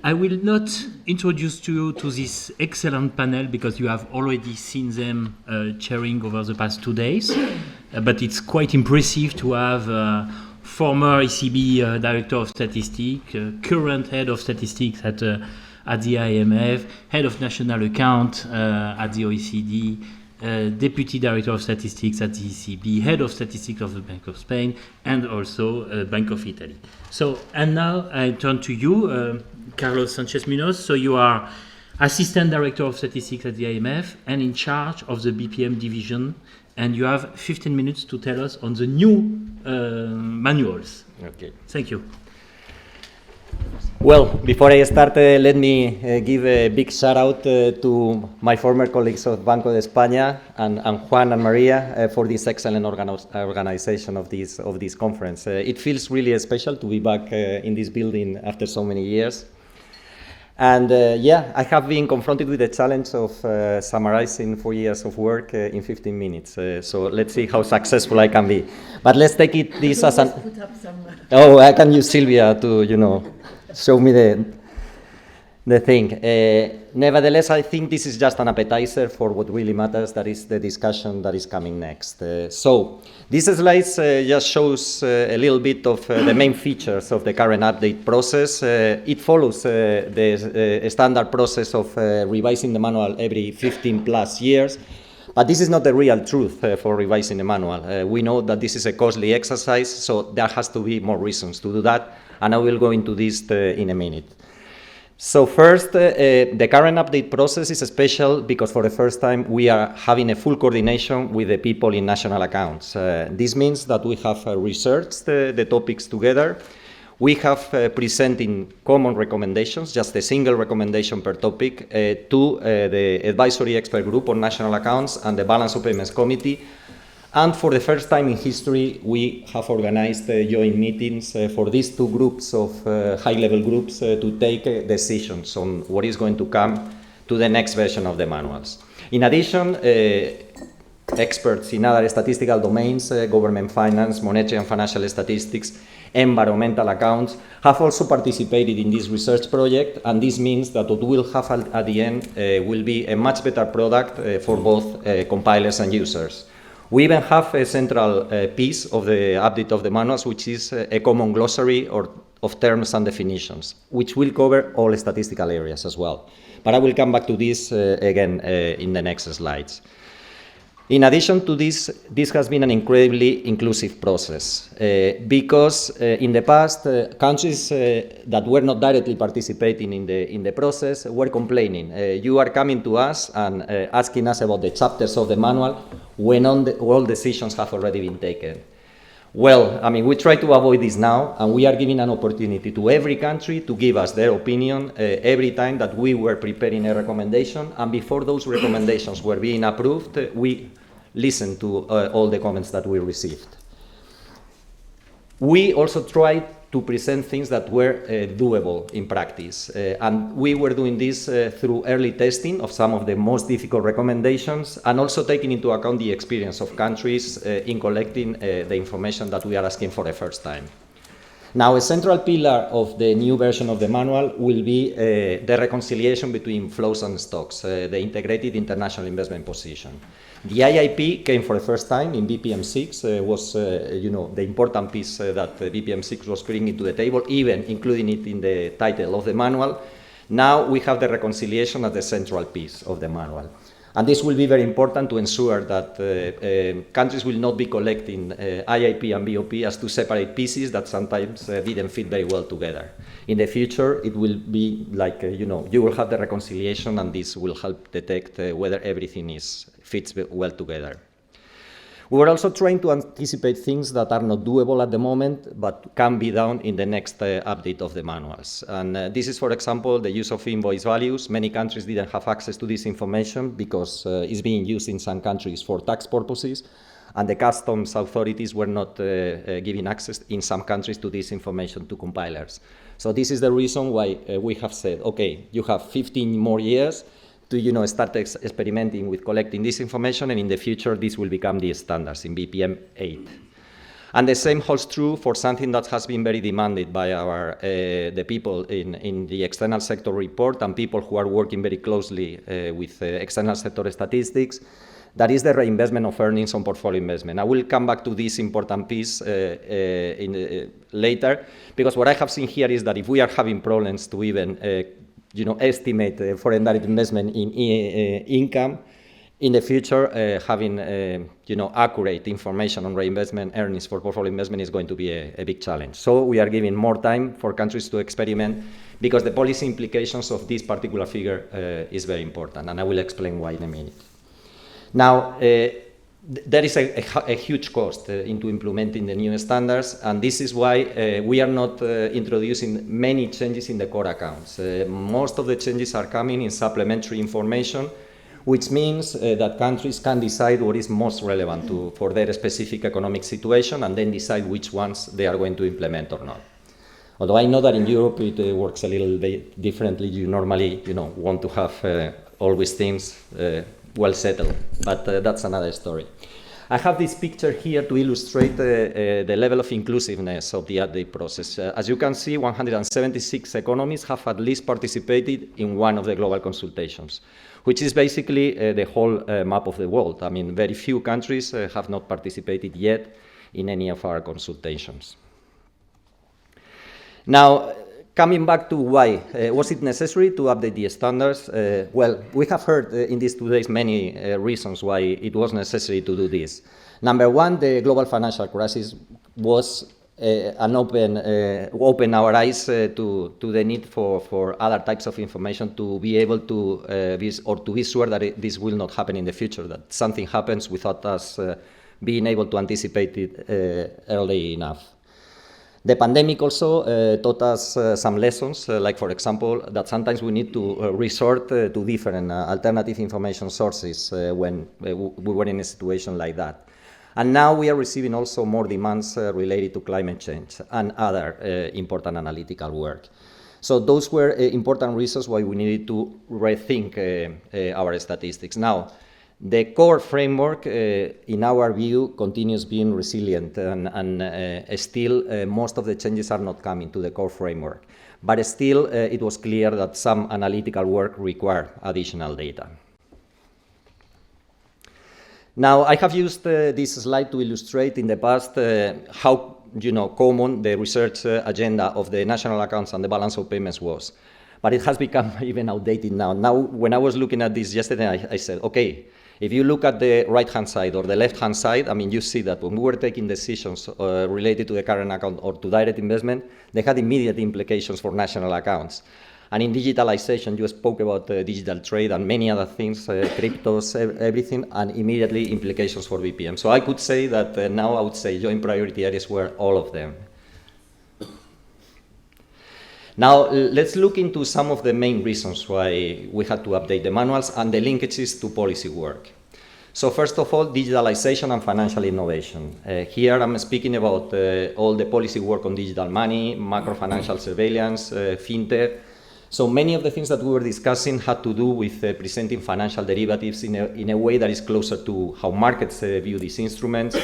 I will not introduce you to this excellent panel because you have already seen them chairing over the past 2 days. But it's quite impressive to have former ECB Director of Statistics, current Head of Statistics at the IMF, Head of National Account at the OECD, Deputy Director of Statistics at the ECB, Head of Statistics of the Bank of Spain, and also Bank of Italy. So, and now I turn to you, Carlos Sanchez-Munoz. So you are Assistant Director of Statistics at the IMF and in charge of the BPM division, and you have 15 minutes to tell us on the new manuals. Okay. Thank you. Well, before I start, let me give a big shout out to my former colleagues of Banco de España and Juan and Maria for this excellent organization of this conference. It feels really special to be back in this building after so many years. And yeah, I have been confronted with the challenge of summarizing 4 years of work in 15 minutes. So let's see how successful I can be. But let's take this as an... Oh, I can use Silvia to, show me the thing. Nevertheless, I think this is just an appetizer for what really matters, that is the discussion that is coming next. So this slide just shows a little bit of the main features of the current update process. It follows the standard process of revising the manual every 15 plus years. But this is not the real truth for revising the manual. We know that this is a costly exercise, so there has to be more reasons to do that, and I will go into this in a minute. So first, the current update process is special because for the first time we are having a full coordination with the people in national accounts. This means that we have researched the topics together. We have presenting common recommendations, just a single recommendation per topic, to the Advisory Expert Group on National Accounts and the Balance of Payments Committee. And for the first time in history, we have organized joint meetings for these two groups of high-level groups to take decisions on what is going to come to the next version of the manuals. In addition, experts in other statistical domains, government finance, monetary and financial statistics, environmental accounts, have also participated in this research project, and this means that what we'll have at the end will be a much better product for both compilers and users. We even have a central piece of the update of the manuals, which is a common glossary of terms and definitions, which will cover all statistical areas as well. But I will come back to this again in the next slides. In addition to this, this has been an incredibly inclusive process because in the past, countries that were not directly participating in the process were complaining. You are coming to us and asking us about the chapters of the manual when all decisions have already been taken. Well, I mean, we try to avoid this now, and we are giving an opportunity to every country to give us their opinion every time that we were preparing a recommendation, and before those recommendations were being approved, we listened to all the comments that we received. We also tried to present things that were doable in practice, and we were doing this through early testing of some of the most difficult recommendations, and also taking into account the experience of countries in collecting the information that we are asking for the first time. Now, a central pillar of the new version of the manual will be the reconciliation between flows and stocks, the integrated international investment position. The IIP came for the first time in BPM6, was the important piece that BPM6 was bringing to the table, even including it in the title of the manual. Now we have the reconciliation as the central piece of the manual. And this will be very important to ensure that countries will not be collecting IIP and BOP as two separate pieces that sometimes didn't fit very well together. In the future, it will be like, you will have the reconciliation, and this will help detect whether everything fits well together. We were also trying to anticipate things that are not doable at the moment, but can be done in the next update of the manuals. And this is, for example, the use of invoice values. Many countries didn't have access to this information because it's being used in some countries for tax purposes, and the customs authorities were not giving access in some countries to this information to compilers. So this is the reason why we have said, okay, you have 15 more years to start experimenting with collecting this information, and in the future this will become the standards in BPM 8. And the same holds true for something that has been very demanded by the people in the external sector report and people who are working very closely with external sector statistics. That is the reinvestment of earnings on portfolio investment. I will come back to this important piece later, because what I have seen here is that if we are having problems to even estimate foreign direct investment in income, in the future, having accurate information on reinvestment earnings for portfolio investment is going to be a big challenge. So we are giving more time for countries to experiment, because the policy implications of this particular figure is very important, and I will explain why in a minute. Now, there is a huge cost into implementing the new standards, and this is why we are not introducing many changes in the core accounts. Most of the changes are coming in supplementary information, which means that countries can decide what is most relevant for their specific economic situation and then decide which ones they are going to implement or not. Although I know that in Europe it works a little bit differently. You normally want to have always things well settled, but that's another story. I have this picture here to illustrate the level of inclusiveness of the update process. As you can see, 176 economies have at least participated in one of the global consultations, which is basically the whole map of the world. I mean, very few countries have not participated yet in any of our consultations. Now, coming back to why, was it necessary to update the standards? Well, we have heard in these 2 days many reasons why it was necessary to do this. Number one, the global financial crisis was open our eyes to the need for other types of information to be able to be sure that this will not happen in the future, that something happens without us being able to anticipate it early enough. The pandemic also taught us some lessons, like, for example, that sometimes we need to resort to different alternative information sources when we were in a situation like that. And now we are receiving also more demands related to climate change and other important analytical work. So those were important reasons why we needed to rethink our statistics. Now, the core framework, in our view, continues being resilient, and still most of the changes are not coming to the core framework. But still, it was clear that some analytical work required additional data. Now, I have used this slide to illustrate in the past how common the research agenda of the national accounts and the balance of payments was. But it has become even outdated now. Now, when I was looking at this yesterday, I said, okay, if you look at the right-hand side or the left-hand side, I mean, you see that when we were taking decisions related to the current account or to direct investment, they had immediate implications for national accounts. And in digitalization, you spoke about digital trade and many other things, cryptos, everything, and immediately implications for BPM. So I could say that now I would say joint priority areas were all of them. Now, let's look into some of the main reasons why we had to update the manuals and the linkages to policy work. So first of all, digitalization and financial innovation. Here I'm speaking about all the policy work on digital money, macro-financial surveillance, fintech. So many of the things that we were discussing had to do with presenting financial derivatives in a way that is closer to how markets view these instruments,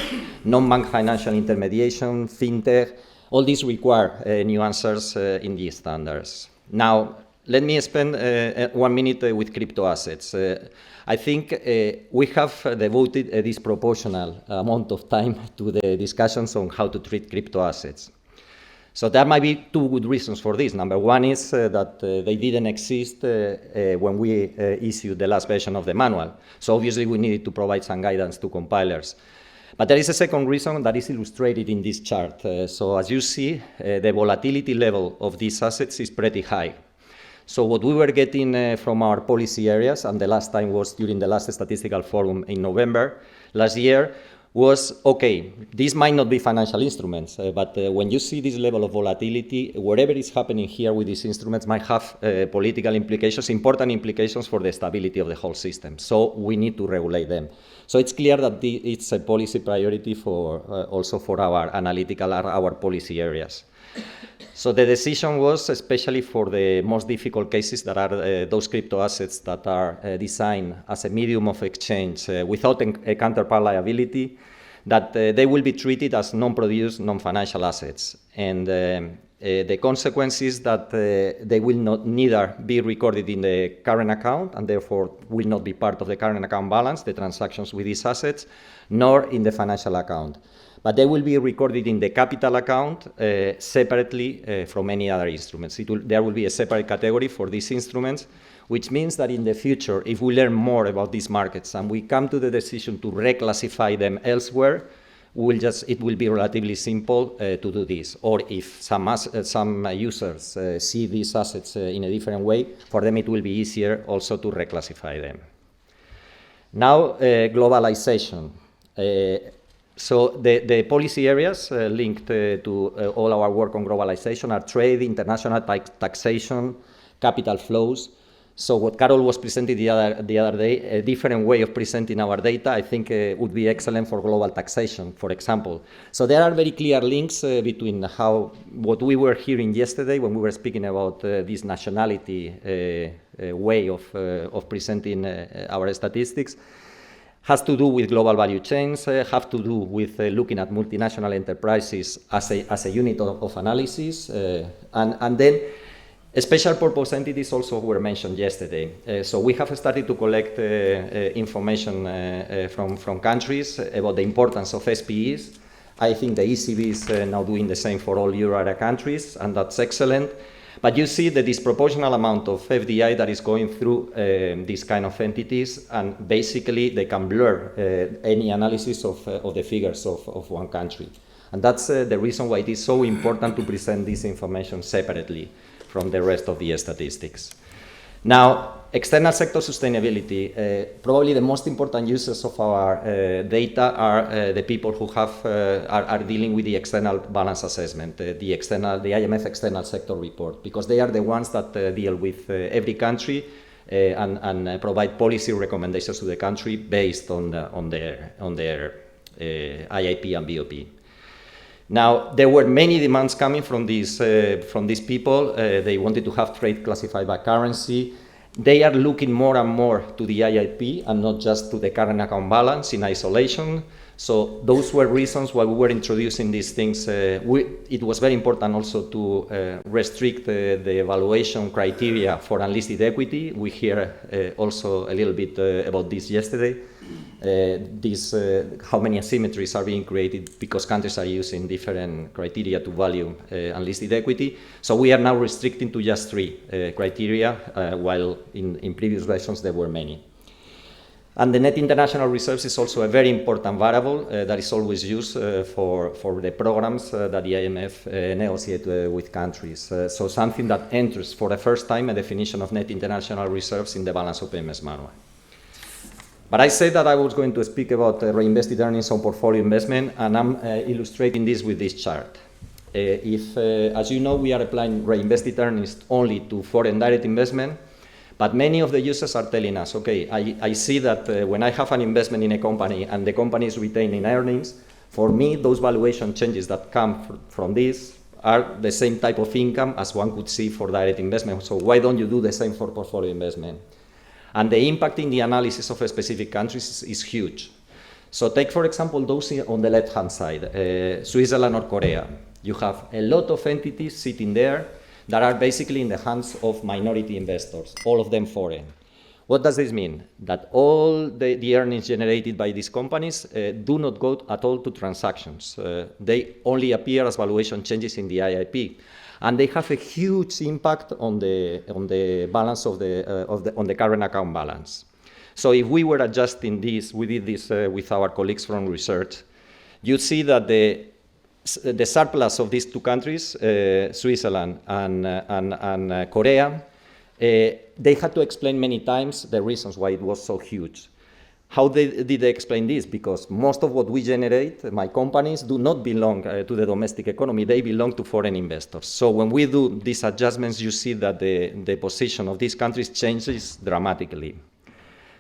non-bank financial intermediation, fintech. All these require new answers in these standards. Now, let me spend 1 minute with crypto assets. I think we have devoted a disproportional amount of time to the discussions on how to treat crypto assets. So there might be 2 good reasons for this. Number one is that they didn't exist when we issued the last version of the manual. So obviously we needed to provide some guidance to compilers. But there is a second reason that is illustrated in this chart. So as you see, the volatility level of these assets is pretty high. So what we were getting from our policy areas, and the last time was during the last statistical forum in November last year, was, okay, these might not be financial instruments, but when you see this level of volatility, whatever is happening here with these instruments might have political implications, important implications for the stability of the whole system. So we need to regulate them. So it's clear that it's a policy priority for also for our analytical, our policy areas. So the decision was, especially for the most difficult cases that are those crypto assets that are designed as a medium of exchange without a counterpart liability, that they will be treated as non-produced, non-financial assets. And the consequence is that they will neither be recorded in the current account and therefore will not be part of the current account balance, the transactions with these assets, nor in the financial account. But they will be recorded in the capital account separately from any other instruments. There will be a separate category for these instruments, which means that in the future, if we learn more about these markets and we come to the decision to reclassify them elsewhere, it will be relatively simple to do this. Or if some users see these assets in a different way, for them it will be easier also to reclassify them. Now, globalization. So the policy areas linked to all our work on globalization are trade, international taxation, capital flows. So what Carol was presenting the other day, a different way of presenting our data, I think would be excellent for global taxation, for example. So there are very clear links between what we were hearing yesterday when we were speaking about this nationality way of presenting our statistics, has to do with global value chains, have to do with looking at multinational enterprises as a unit of analysis, and then special purpose entities also were mentioned yesterday. So we have started to collect information from countries about the importance of SPEs. I think the ECB is now doing the same for all Euro area countries, and that's excellent. But you see the disproportional amount of FDI that is going through these kind of entities, and basically they can blur any analysis of the figures of one country. And that's the reason why it is so important to present this information separately from the rest of the statistics. Now, external sector sustainability. Probably the most important users of our data are the people who are dealing with the external balance assessment, the IMF external sector report, because they are the ones that deal with every country and provide policy recommendations to the country based on their IIP and BOP. Now, there were many demands coming from these people. They wanted to have trade classified by currency. They are looking more and more to the IIP and not just to the current account balance in isolation. So those were reasons why we were introducing these things. It was very important also to restrict the evaluation criteria for unlisted equity. We hear also a little bit about this yesterday. How many asymmetries are being created because countries are using different criteria to value unlisted equity. So we are now restricting to just 3 criteria, while in previous versions there were many. And the net international reserves is also a very important variable that is always used for the programs that the IMF negotiate with countries. So something that enters for the first time a definition of net international reserves in the balance of payments manual. But I said that I was going to speak about reinvested earnings on portfolio investment, and I'm illustrating this with this chart. As you know, we are applying reinvested earnings only to foreign direct investment, but many of the users are telling us, okay, I see that when I have an investment in a company and the company is retaining earnings, for me, those valuation changes that come from this are the same type of income as one could see for direct investment. So why don't you do the same for portfolio investment? And the impact in the analysis of specific countries is huge. So take, for example, those on the left-hand side, Switzerland or Korea. You have a lot of entities sitting there that are basically in the hands of minority investors, all of them foreign. What does this mean? That all the earnings generated by these companies do not go at all to transactions. They only appear as valuation changes in the IIP. And they have a huge impact on the balance on the current account balance. So if we were adjusting this, we did this with our colleagues from research, you see that the surplus of these 2 countries, Switzerland and Korea, they had to explain many times the reasons why it was so huge. How did they explain this? Because most of what we generate, my companies, do not belong to the domestic economy. They belong to foreign investors. So when we do these adjustments, you see that the position of these countries changes dramatically.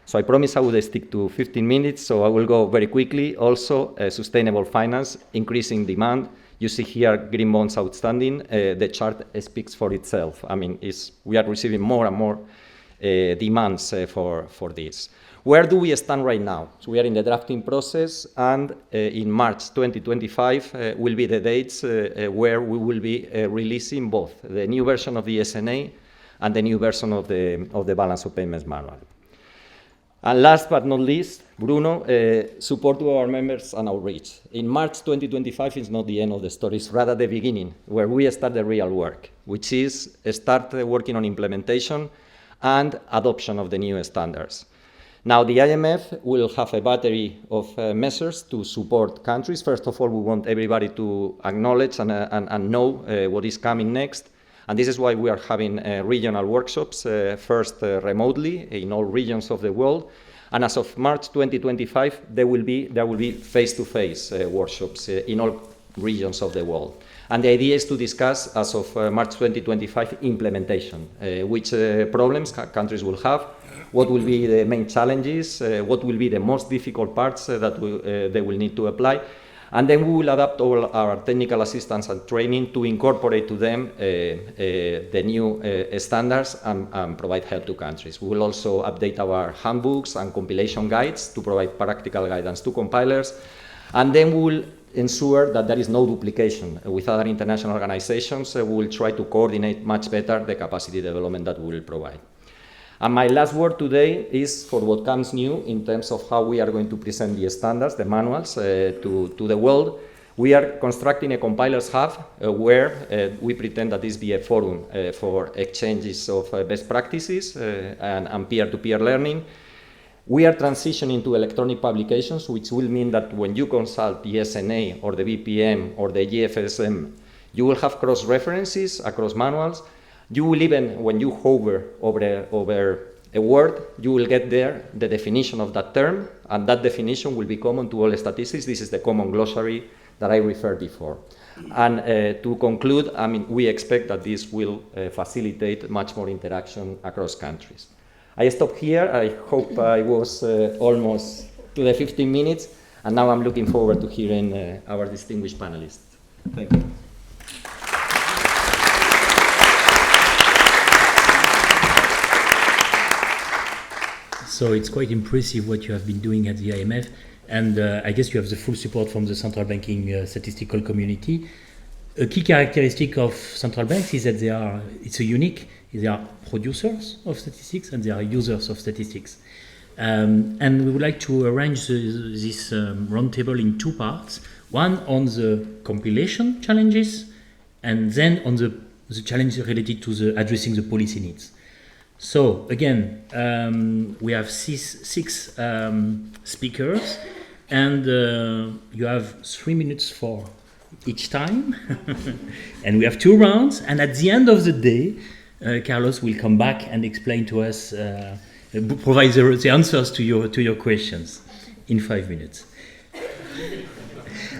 So I promise I will stick to 15 minutes, so I will go very quickly. Also, sustainable finance, increasing demand. You see here green bonds outstanding. The chart speaks for itself. I mean, we are receiving more and more demands for this. Where do we stand right now? So we are in the drafting process, and in March 2025 will be the dates where we will be releasing both the new version of the SNA and the new version of the balance of payments manual. And last but not least, Bruno, support to our members and outreach. In March 2025 is not the end of the story, it's rather the beginning, where we start the real work, which is start working on implementation and adoption of the new standards. Now, the IMF will have a battery of measures to support countries. First of all, we want everybody to acknowledge and know what is coming next. And this is why we are having regional workshops, first remotely in all regions of the world. And as of March 2025, there will be face-to-face workshops in all regions of the world. And the idea is to discuss, as of March 2025, implementation, which problems countries will have, what will be the main challenges, what will be the most difficult parts that they will need to apply. And then we will adapt all our technical assistance and training to incorporate to them the new standards and provide help to countries. We will also update our handbooks and compilation guides to provide practical guidance to compilers. And then we will ensure that there is no duplication with other international organizations. We will try to coordinate much better the capacity development that we will provide. And my last word today is for what comes new in terms of how we are going to present the standards, the manuals, to the world. We are constructing a compilers hub where we pretend that this be a forum for exchanges of best practices and peer-to-peer learning. We are transitioning to electronic publications, which will mean that when you consult the SNA or the BPM or the GFSM, you will have cross-references across manuals. You will even, when you hover over a word, you will get there the definition of that term, and that definition will be common to all statistics. This is the common glossary that I referred before. And to conclude, I mean, we expect that this will facilitate much more interaction across countries. I stop here. I hope I was almost to the 15 minutes, and now I'm looking forward to hearing our distinguished panelists. Thank you. So it's quite impressive what you have been doing at the IMF, and I guess you have the full support from the central banking statistical community. A key characteristic of central banks is that they are producers of statistics and they are users of statistics. And we would like to arrange this roundtable in two parts. One on the compilation challenges, and then on the challenges related to addressing the policy needs. So again, we have six speakers, and you have 3 minutes for each time, and we have 2 rounds. And at the end of the day, Carlos will come back and explain to us, provide the answers to your questions in 5 minutes.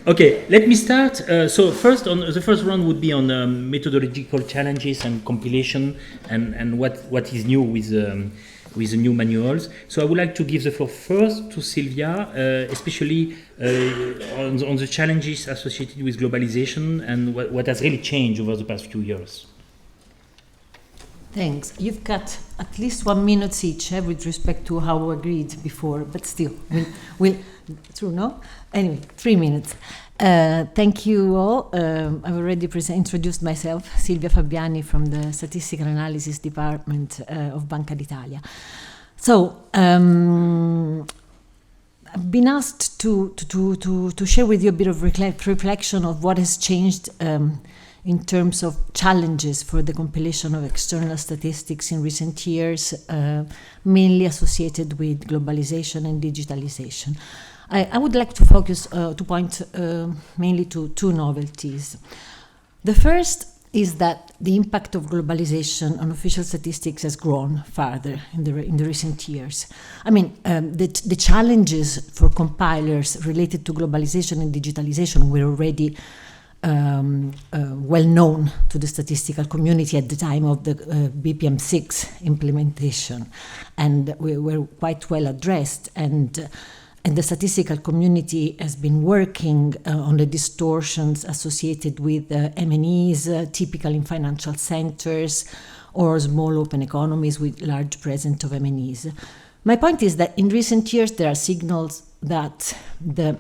Okay, let me start. So first, the first round would be on methodological challenges and compilation, and what is new with the new manuals. So I would like to give the floor first to Silvia, especially on the challenges associated with globalization and what has really changed over the past few years. Thanks. You've got at least 1 minute each with respect to how we agreed before, but still, we'll true, no? Anyway, 3 minutes. Thank you all. I've already introduced myself, Silvia Fabiani from the Statistical Analysis Department of Banca d'Italia. So, I've been asked to share with you a bit of reflection of what has changed in terms of challenges for the compilation of external statistics in recent years, mainly associated with globalization and digitalization. I would like to focus, to point mainly to 2 novelties. The first is that the impact of globalization on official statistics has grown further in the recent years. I mean, the challenges for compilers related to globalization and digitalization were already well known to the statistical community at the time of the BPM6 implementation, and we were quite well addressed, and the statistical community has been working on the distortions associated with M&Es, typical in financial centers, or small open economies with large presence of MNEs. My point is that in recent years there are signals that the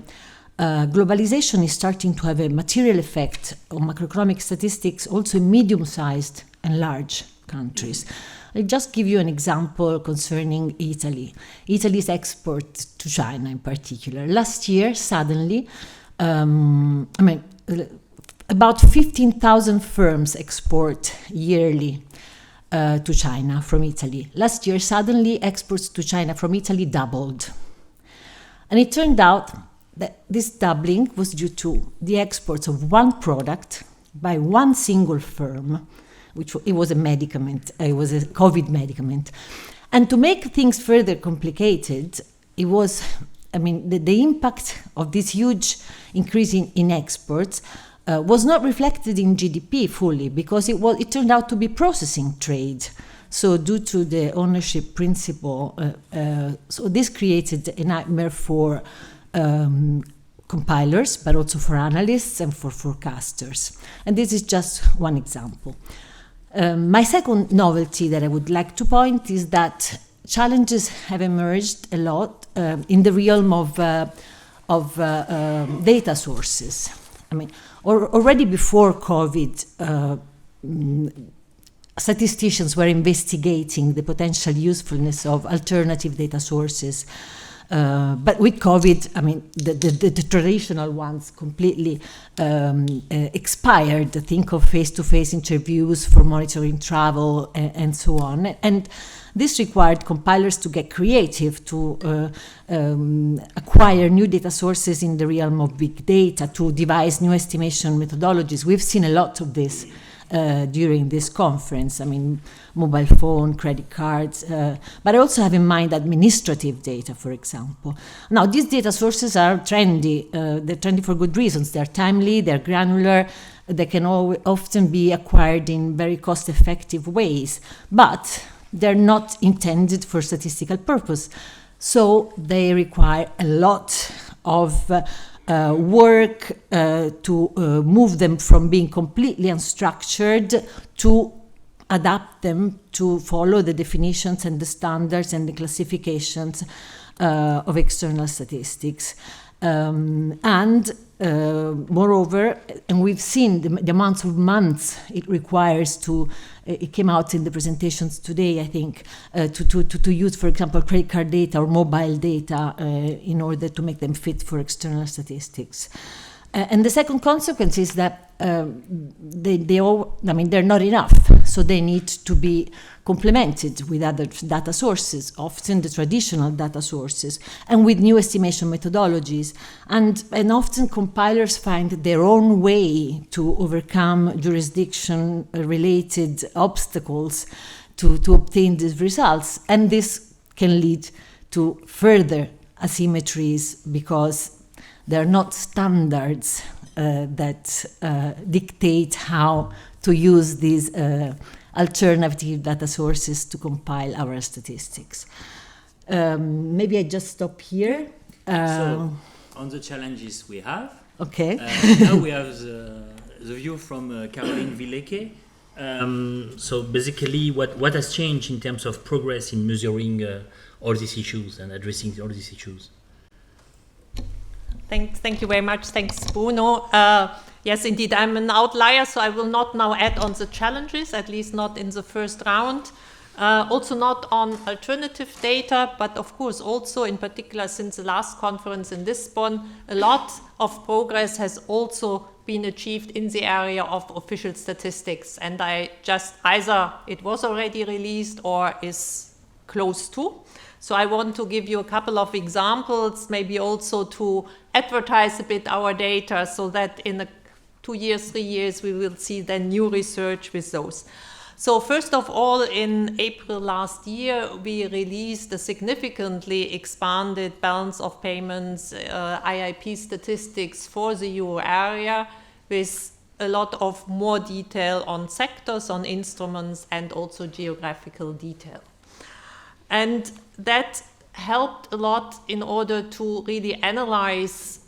globalization is starting to have a material effect on macroeconomic statistics also in medium-sized and large countries. I'll just give you an example concerning Italy. Italy's export to China in particular. Last year, suddenly, about 15,000 firms export yearly to China from Italy. Last year, suddenly, exports to China from Italy doubled. And it turned out that this doubling was due to the exports of one product by one single firm, it was a medicament, it was a COVID medicament. And to make things further complicated, it was, the impact of this huge increase in exports was not reflected in GDP fully, because it turned out to be processing trade. So due to the ownership principle, so this created a nightmare for compilers, but also for analysts and for forecasters. And this is just one example. My second novelty that I would like to point is that challenges have emerged a lot in the realm of data sources. Already before COVID, statisticians were investigating the potential usefulness of alternative data sources. But with COVID, the traditional ones completely expired. Think of face-to-face interviews for monitoring travel and so on. And this required compilers to get creative, to acquire new data sources in the realm of big data, to devise new estimation methodologies. We've seen a lot of this during this conference. Mobile phone, credit cards, but I also have in mind administrative data, for example. Now, these data sources are trendy. They're trendy for good reasons. They're timely, they're granular, they can often be acquired in very cost-effective ways, but they're not intended for statistical purpose. So they require a lot of work to move them from being completely unstructured to adapt them to follow the definitions and the standards and the classifications of external statistics. Moreover, and we've seen the amounts of months it requires to, it came out in the presentations today, I think, to use, for example, credit card data or mobile data in order to make them fit for external statistics. And the second consequence is that they're not enough, so they need to be complemented with other data sources, often the traditional data sources, and with new estimation methodologies. And often compilers find their own way to overcome jurisdiction-related obstacles to obtain these results. And this can lead to further asymmetries because there are not standards that dictate how to use these alternative data sources to compile our statistics. Maybe I just stop here. So, on the challenges we have, okay. Now we have the view from Caroline Willeke. So basically, what has changed in terms of progress in measuring all these issues and addressing all these issues? Thank you very much. Thanks, Bruno. Yes, indeed, I'm an outlier, so I will not now add on the challenges, at least not in the first round. Also not on alternative data, but of course also in particular since the last conference in Lisbon, a lot of progress has also been achieved in the area of official statistics. And either it was already released or is close to. So I want to give you a couple of examples, maybe also to advertise a bit our data so that in 2 years, 3 years, we will see then new research with those. So first of all, in April last year, we released a significantly expanded balance of payments IIP statistics for the euro area with a lot of more detail on sectors, on instruments, and also geographical detail. And that helped a lot in order to really analyze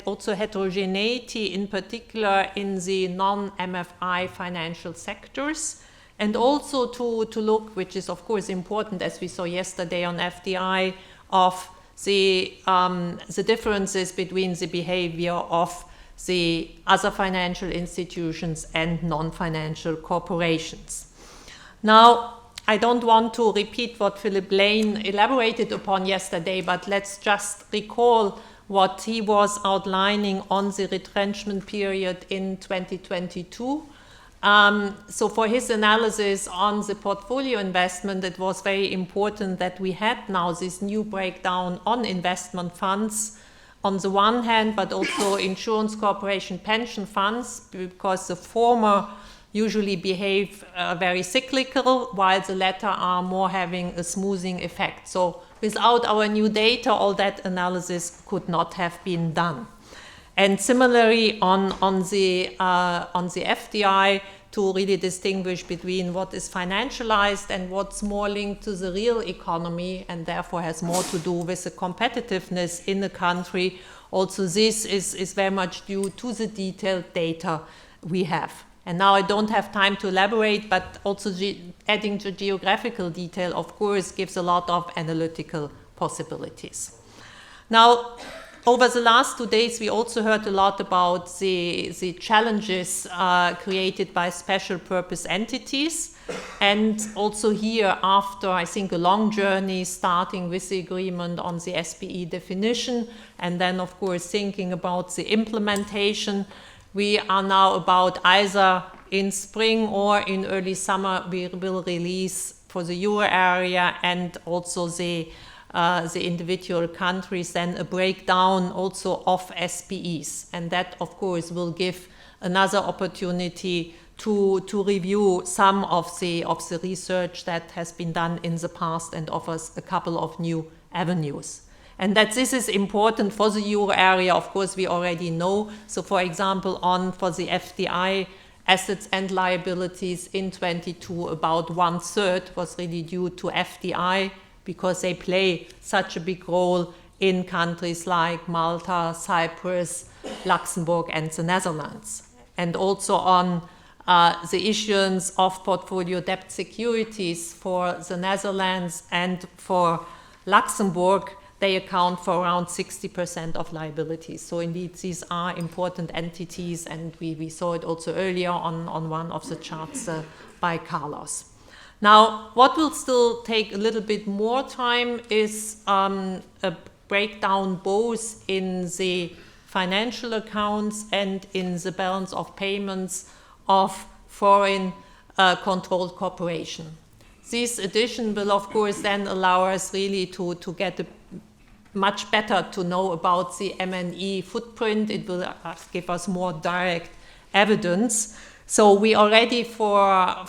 also heterogeneity, in particular in the non-MFI financial sectors. and also to look, which is of course important, as we saw yesterday on FDI, of the differences between the behavior of the other financial institutions and non-financial corporations. Now, I don't want to repeat what Philip Lane elaborated upon yesterday, but let's just recall what he was outlining on the retrenchment period in 2022. So for his analysis on the portfolio investment, it was very important that we had now this new breakdown on investment funds on the one hand, but also insurance corporation pension funds, because the former usually behave very cyclical, while the latter are more having a smoothing effect. So without our new data, all that analysis could not have been done. And similarly on the FDI, to really distinguish between what is financialized and what's more linked to the real economy, and therefore has more to do with the competitiveness in the country. Also, this is very much due to the detailed data we have. And now I don't have time to elaborate, but also adding the geographical detail, of course, gives a lot of analytical possibilities. Now, over the last 2 days, we also heard a lot about the challenges created by special purpose entities. And also here, after, I think, a long journey, starting with the agreement on the SPE definition, and then, of course, thinking about the implementation, we are now about either in spring or in early summer, we will release for the euro area and also the individual countries, then a breakdown also of SPEs. And that, of course, will give another opportunity to review some of the research that has been done in the past and offers a couple of new avenues. And that this is important for the euro area, of course, we already know. So, for example, for the FDI assets and liabilities in 22, about 1/3 was really due to FDI, because they play such a big role in countries like Malta, Cyprus, Luxembourg, and the Netherlands. And also on the issuance of portfolio debt securities for the Netherlands and for Luxembourg, they account for around 60% of liabilities. So indeed, these are important entities, and we saw it also earlier on one of the charts by Carlos. Now, what will still take a little bit more time is a breakdown both in the financial accounts and in the balance of payments of foreign controlled corporation. This addition will, of course, then allow us really to get much better to know about the M&E footprint. It will give us more direct evidence. So we already for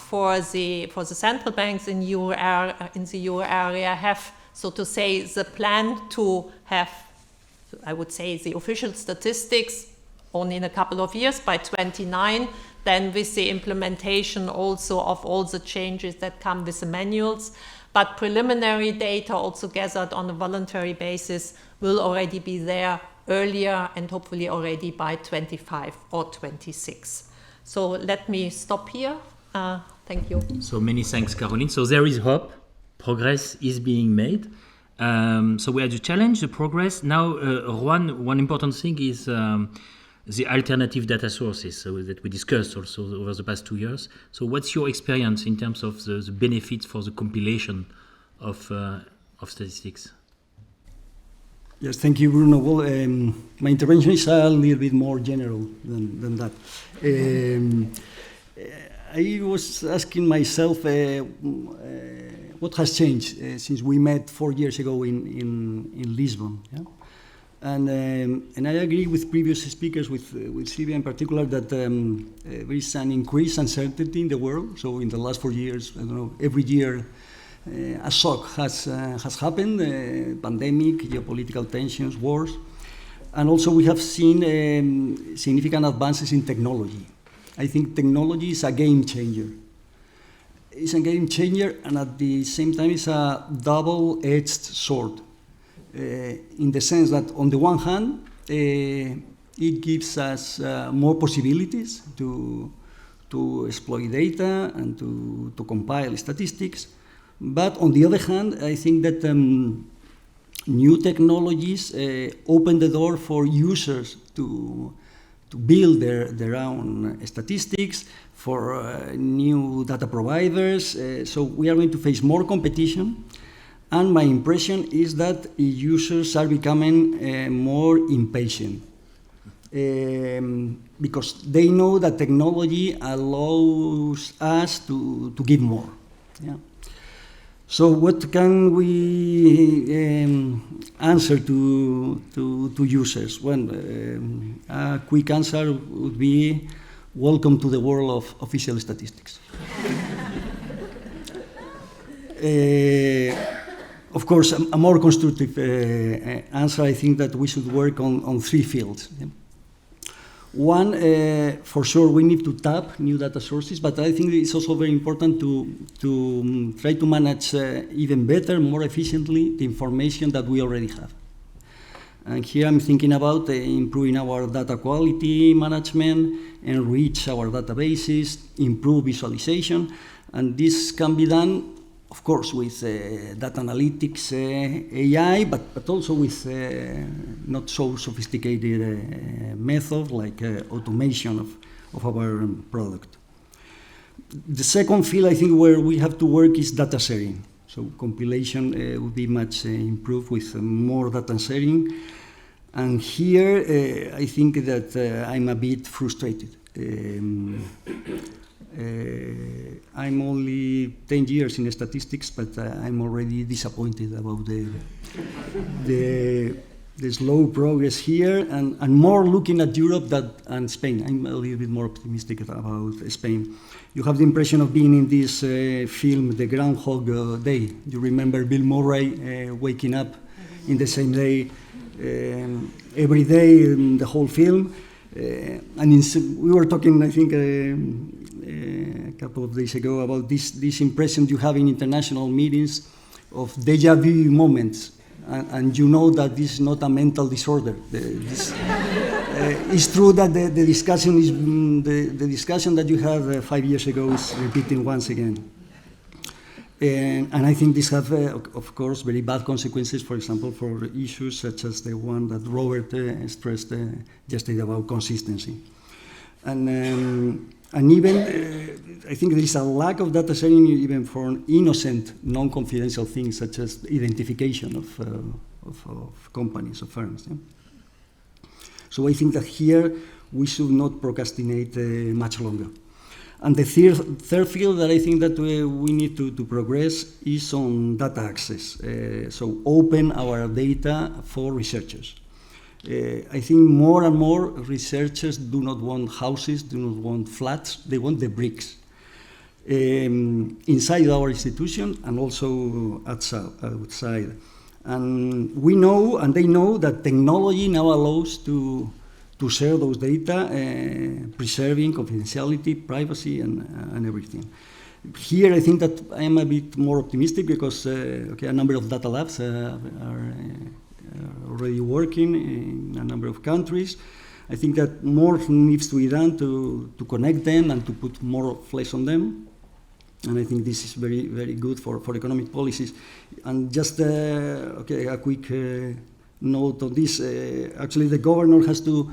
the central banks in the euro area have, so to say, the plan to have, I would say, the official statistics only in a couple of years, by 29, then with the implementation also of all the changes that come with the manuals. But preliminary data also gathered on a voluntary basis will already be there earlier, and hopefully already by 25 or 26. So let me stop here. Thank you. So many thanks, Caroline. So there is hope. Progress is being made. So we had to challenge the progress. Now, one important thing is the alternative data sources that we discussed also over the past 2 years. So what's your experience in terms of the benefits for the compilation of statistics? Yes, thank you, Bruno. Well, my intervention is a little bit more general than that. I was asking myself what has changed since we met 4 years ago in Lisbon. Yeah? And I agree with previous speakers, with Silvia in particular, that there is an increased uncertainty in the world. So in the last 4 years, I don't know, every year a shock has happened, pandemic, geopolitical tensions, wars. And also we have seen significant advances in technology. I think technology is a game changer. It's a game changer, and at the same time it's a double-edged sword. In the sense that on the one hand, it gives us more possibilities to to exploit data and to compile statistics. But on the other hand, I think that new technologies open the door for users to build their own statistics, for new data providers. So we are going to face more competition. And my impression is that users are becoming more impatient because they know that technology allows us to give more. Yeah. So what can we answer to users? Well, a quick answer would be, welcome to the world of official statistics. Of course, a more constructive answer, I think that we should work on 3 fields. One, for sure, we need to tap new data sources, but I think it's also very important to try to manage even better, more efficiently, the information that we already have. And here I'm thinking about improving our data quality management, enrich our databases, improve visualization, and this can be done, of course, with data analytics, AI, but also with not so sophisticated methods like automation of our product. The second field, I think, where we have to work is data sharing. So compilation would be much improved with more data sharing. And here, I think that I'm a bit frustrated. I'm only 10 years in statistics, but I'm already disappointed about the slow progress here, and more looking at Europe and Spain. I'm a little bit more optimistic about Spain. You have the impression of being in this film, The Groundhog Day. You remember Bill Murray waking up in the same day every day in the whole film. We were talking, I think, a couple of days ago about this impression you have in international meetings of deja vu moments, and you know that this is not a mental disorder. It's true that the discussion is the discussion that you had 5 years ago is repeating once again. And I think this has, of course, very bad consequences, for example, for issues such as the one that Robert stressed yesterday about consistency. And even, I think there is a lack of data sharing even for innocent, non-confidential things such as identification of companies, of firms. Yeah? So I think that here we should not procrastinate much longer. And the third field that I think that we need to progress is on data access. So open our data for researchers. I think more and more researchers do not want houses, do not want flats, they want the bricks. Inside our institution and also outside. And we know, and they know, that technology now allows to share those data, preserving confidentiality, privacy, and everything. Here, I think that I am a bit more optimistic because a number of data labs are already working in a number of countries. I think that more needs to be done to connect them and to put more flesh on them. And I think this is very, very good for economic policies. And just a quick note on this. Actually, the governor has to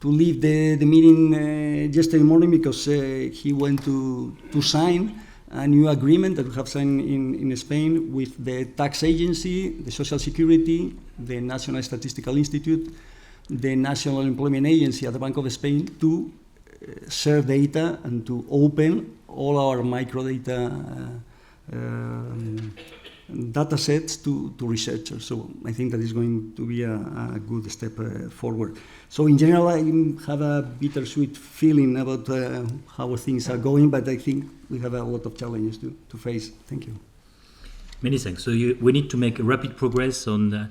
leave the meeting yesterday morning because he went to sign a new agreement that we have signed in Spain with the tax agency, the Social Security, the National Statistical Institute, the National Employment Agency at the Banco of Spain to share data and to open all our microdata data sets to researchers. So I think that is going to be a good step forward. So in general, I have a bittersweet feeling about how things are going, but I think we have a lot of challenges to face. Thank you. Many thanks. So we need to make rapid progress on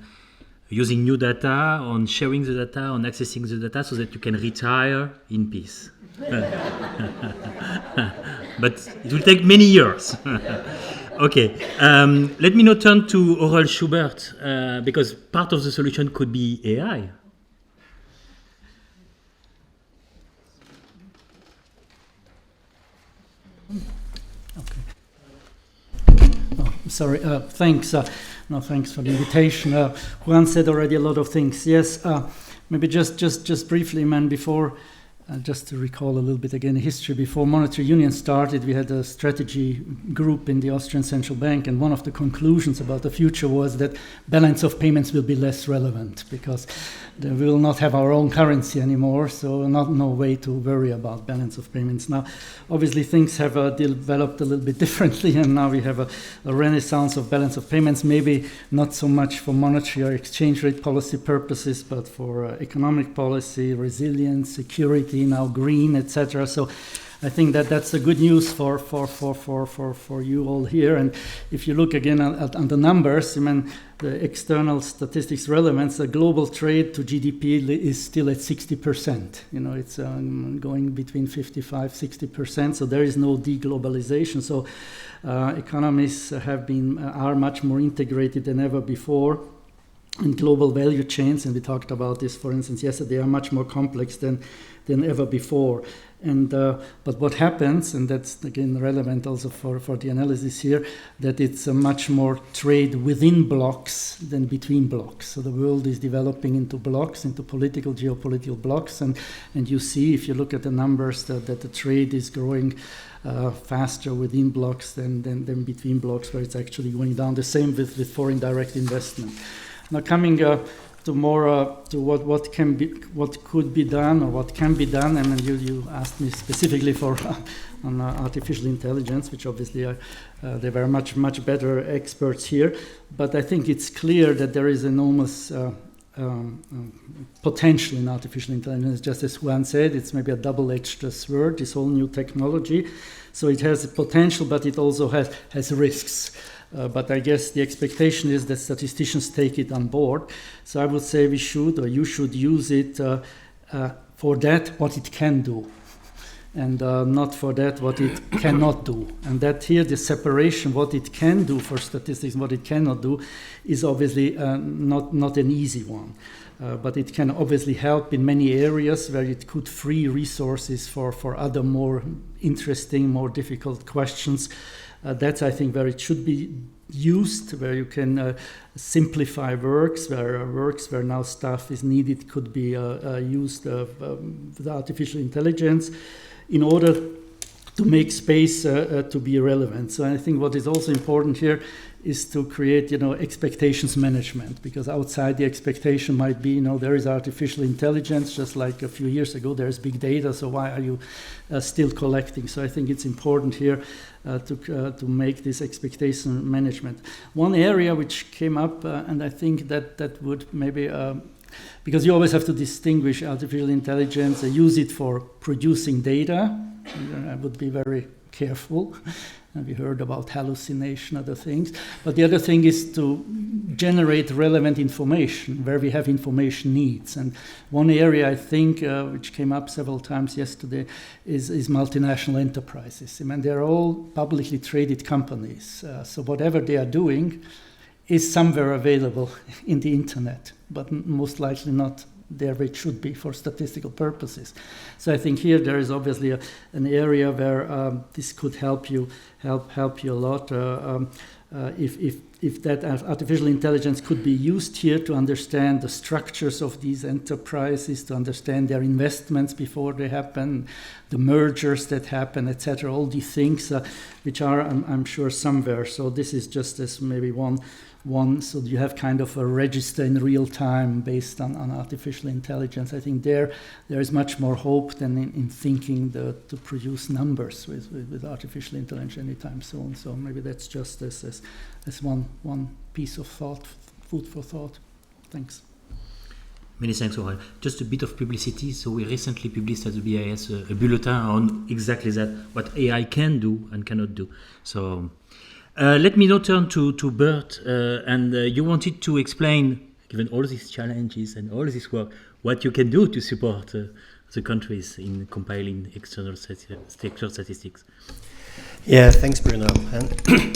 using new data, on sharing the data, on accessing the data so that you can retire in peace. But it will take many years. Okay, let me now turn to Aurel Schubert, because part of the solution could be AI. Sorry, thanks. No, thanks for the invitation. Juan said already a lot of things. Yes, maybe just briefly, man, before, just to recall a little bit again, history. Before monetary union started, we had a strategy group in the Austrian Central Bank, and one of the conclusions about the future was that balance of payments will be less relevant because we will not have our own currency anymore, so no way to worry about balance of payments. Now, obviously, things have developed a little bit differently, and now we have a renaissance of balance of payments, maybe not so much for monetary or exchange rate policy purposes, but for economic policy, resilience, security, now green, etc. So I think that's the good news for you all here. And if you look again at the numbers, I mean, the external statistics relevance, the global trade to GDP is still at 60%. You know, it's going between 55-60%. So there is no deglobalization. So economies are much more integrated than ever before. And global value chains, and we talked about this, for instance, yesterday, are much more complex than ever before. And but what happens, and that's again relevant also for the analysis here, that it's a much more trade within blocks than between blocks. So the world is developing into blocks, into political, geopolitical blocks, and you see, if you look at the numbers, that the trade is growing faster within blocks than between blocks, where it's actually going down. The same with foreign direct investment. Now coming to more to what could be done or what can be done, and you asked me specifically for on artificial intelligence, which obviously they were much better experts here. But I think it's clear that there is enormous potential in artificial intelligence. Just as Juan said, it's maybe a double-edged sword, this whole new technology. So it has a potential, but it also has risks. But I guess the expectation is that statisticians take it on board. So I would say you should use it for that, what it can do, and not for that, what it cannot do. And that here, the separation, what it can do for statistics and what it cannot do, is obviously not an easy one. But it can obviously help in many areas where it could free resources for other more interesting, more difficult questions. That's, I think, where it should be used, where you can simplify works, where now stuff is needed could be used with artificial intelligence in order to make space to be relevant. So I think what is also important here is to create, expectations management, because outside the expectation might be, there is artificial intelligence, just like a few years ago, there's big data, so why are you still collecting? So I think it's important here to make this expectation management. One area which came up, and I think that would maybe, because you always have to distinguish artificial intelligence, use it for producing data. I would be very careful. We heard about hallucination, other things. But the other thing is to generate relevant information where we have information needs. And one area, I think, which came up several times yesterday, is multinational enterprises. I mean, they're all publicly traded companies. So whatever they are doing is somewhere available in the internet, but most likely not there where it should be for statistical purposes. So I think here there is obviously an area where this could help you a lot. If that artificial intelligence could be used here to understand the structures of these enterprises, to understand their investments before they happen, the mergers that happen, etc., all these things which are, I'm sure, somewhere. So this is just as maybe one, so you have kind of a register in real time based on artificial intelligence. I think there is much more hope than in thinking to produce numbers with artificial intelligence anytime soon. So maybe that's just as one piece of thought, food for thought. Thanks. Many thanks, Aurel. Just a bit of publicity. So we recently published at the BIS a bulletin on exactly that, what AI can do and cannot do. So let me now turn to Bert, and you wanted to explain given all these challenges and all this work, what you can do to support the countries in compiling external statistics. Yeah, thanks, Bruno. And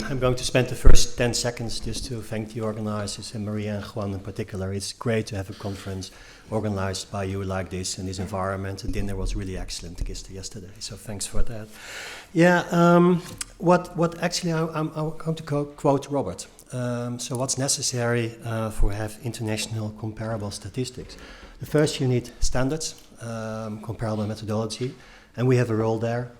I'm going to spend the first 10 seconds just to thank the organizers, and Maria and Juan in particular. It's great to have a conference organized by you like this in this environment. The dinner was really excellent yesterday, so thanks for that. Yeah, what actually I'm going to quote Robert. So what's necessary for have international comparable statistics? The first, you need standards, comparable methodology. And we have a role there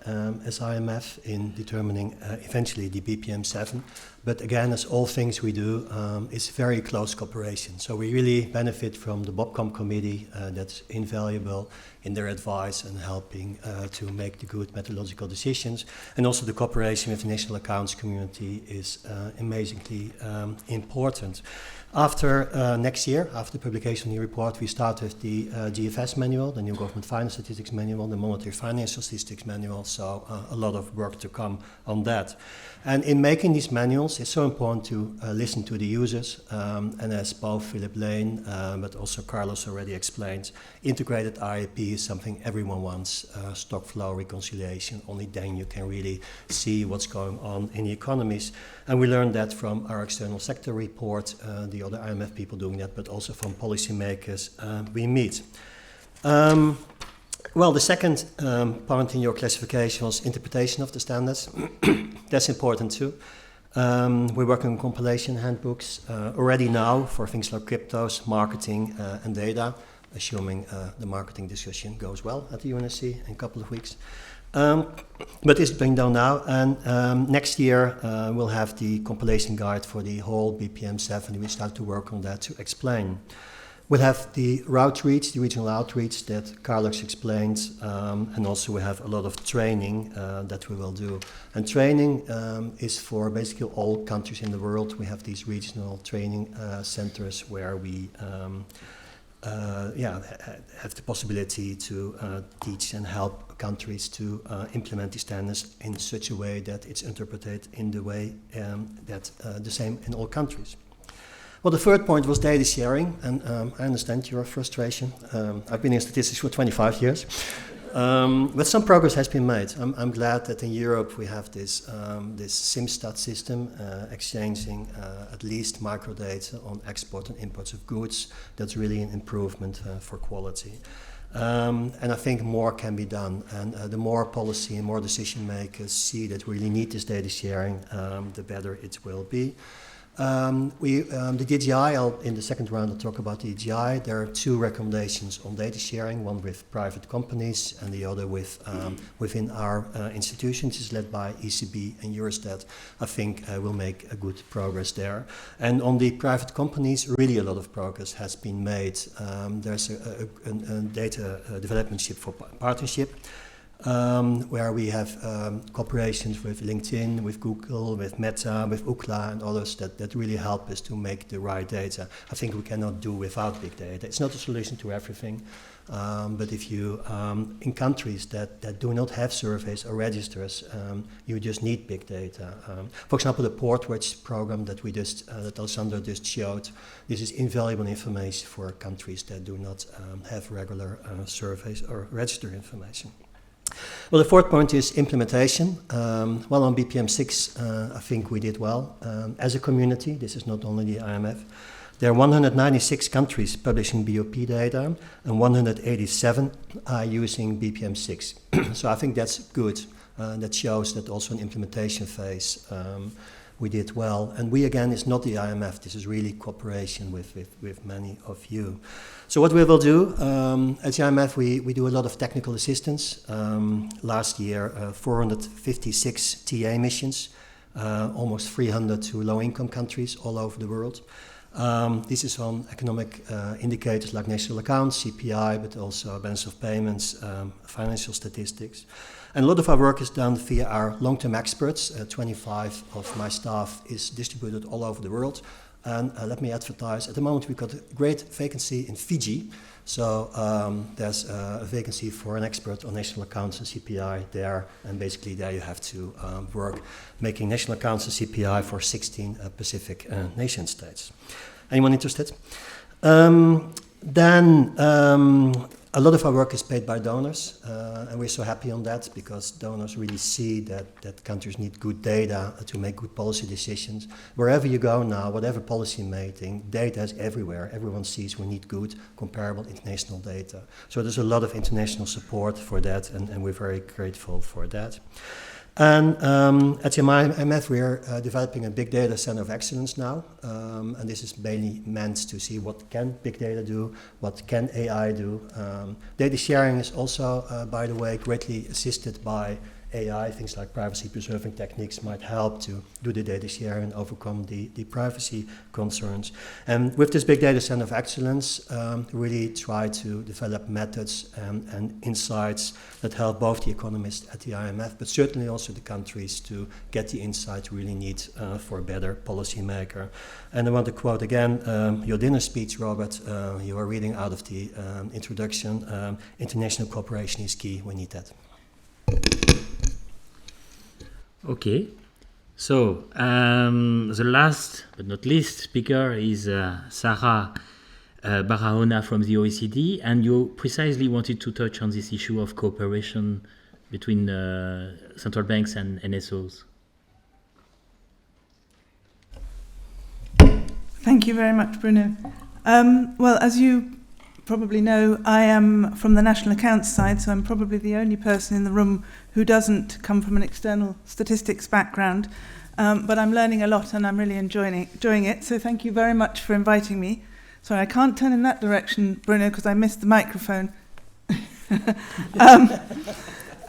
as IMF in determining eventually the BPM7. But again, as all things we do, it's very close cooperation. So we really benefit from the BOPCOM committee that's invaluable in their advice and helping to make the good methodological decisions. And also the cooperation with the national accounts community is amazingly important. After next year, after the publication of the report, we started the GFS manual, the New Government Finance Statistics manual, the Monetary Financial Statistics manual, so a lot of work to come on that. And in making these manuals, it's so important to listen to the users, and as both Philip Lane, but also Carlos already explained, integrated IAP is something everyone wants, stock flow reconciliation, only then you can really see what's going on in the economies. And we learned that from our external sector report, the other IMF people doing that, but also from policymakers we meet. Well, the second point in your classification was interpretation of the standards. That's important too. We're working on compilation handbooks already now for things like cryptos, marketing, and data, assuming the marketing discussion goes well at the UNSC in a couple of weeks. But it's being done now, and next year we'll have the compilation guide for the whole BPM7. We start to work on that to explain. We'll have the outreach, the regional outreach that Carlos explained, and also we have a lot of training that we will do. And training is for basically all countries in the world. We have these regional training centers where we have the possibility to teach and help countries to implement these standards in such a way that it's interpreted in the way that the same in all countries. Well, the third point was data sharing, and I understand your frustration. I've been in statistics for 25 years, but some progress has been made. I'm glad that in Europe we have this SimStat system, exchanging at least microdata on export and imports of goods. That's really an improvement for quality. And I think more can be done, and the more policy and more decision makers see that we really need this data sharing, the better it will be. The DGI, in the second round I'll talk about the DGI. There are two recommendations on data sharing, one with private companies and the other with within our institutions. It's led by ECB and Eurostat. I think we'll make a good progress there. And on the private companies, really a lot of progress has been made. There's a data development ship for partnership, where we have cooperations with LinkedIn, with Google, with Meta, with Ookla and others that really help us to make the right data. I think we cannot do without big data. It's not a solution to everything, but if you, in countries that do not have surveys or registers, you just need big data. For example, the Portwatch program that that Alessandro just showed, this is invaluable information for countries that do not have regular surveys or register information. Well, the fourth point is implementation. Well, on BPM6, I think we did well. As a community, this is not only the IMF, there are 196 countries publishing BOP data, and 187 are using BPM6. So I think that's good. That shows that also in implementation phase, we did well. And we, again, is not the IMF. This is really cooperation with many of you. So what we will do, at the IMF, we do a lot of technical assistance. Last year, 456 TA missions, almost 300 to low-income countries all over the world. This is on economic indicators like national accounts, CPI, but also balance of payments, financial statistics. And a lot of our work is done via our long-term experts. 25 of my staff is distributed all over the world. And let me advertise, at the moment we've got a great vacancy in Fiji. So there's a vacancy for an expert on national accounts and CPI there. And basically there you have to work making national accounts and CPI for 16 Pacific nation states. Anyone interested? Then a lot of our work is paid by donors, and we're so happy on that because donors really see that countries need good data to make good policy decisions. Wherever you go now, whatever policy making, data is everywhere. Everyone sees we need good, comparable international data. So there's a lot of international support for that, and we're very grateful for that. And at the IMF, we're developing a big data center of excellence now, and this is mainly meant to see what can big data do, what can AI do. Data sharing is also, by the way, greatly assisted by AI. Things like privacy preserving techniques might help to do the data sharing and overcome the privacy concerns. And with this big data center of excellence, really try to develop methods and insights that help both the economists at the IMF, but certainly also the countries to get the insights we really need for a better policymaker. And I want to quote again your dinner speech, Robert. You are reading out of the introduction. International cooperation is key. We need that. Okay, so the last but not least speaker is Sarah Barahona from the OECD, and you precisely wanted to touch on this issue of cooperation between central banks and NSOs. Thank you very much, Bruno. Well, as you probably know, I am from the national accounts side, so I'm probably the only person in the room who doesn't come from an external statistics background. But I'm learning a lot and I'm really enjoying it. So thank you very much for inviting me. Sorry, I can't turn in that direction, Bruno, because I missed the microphone.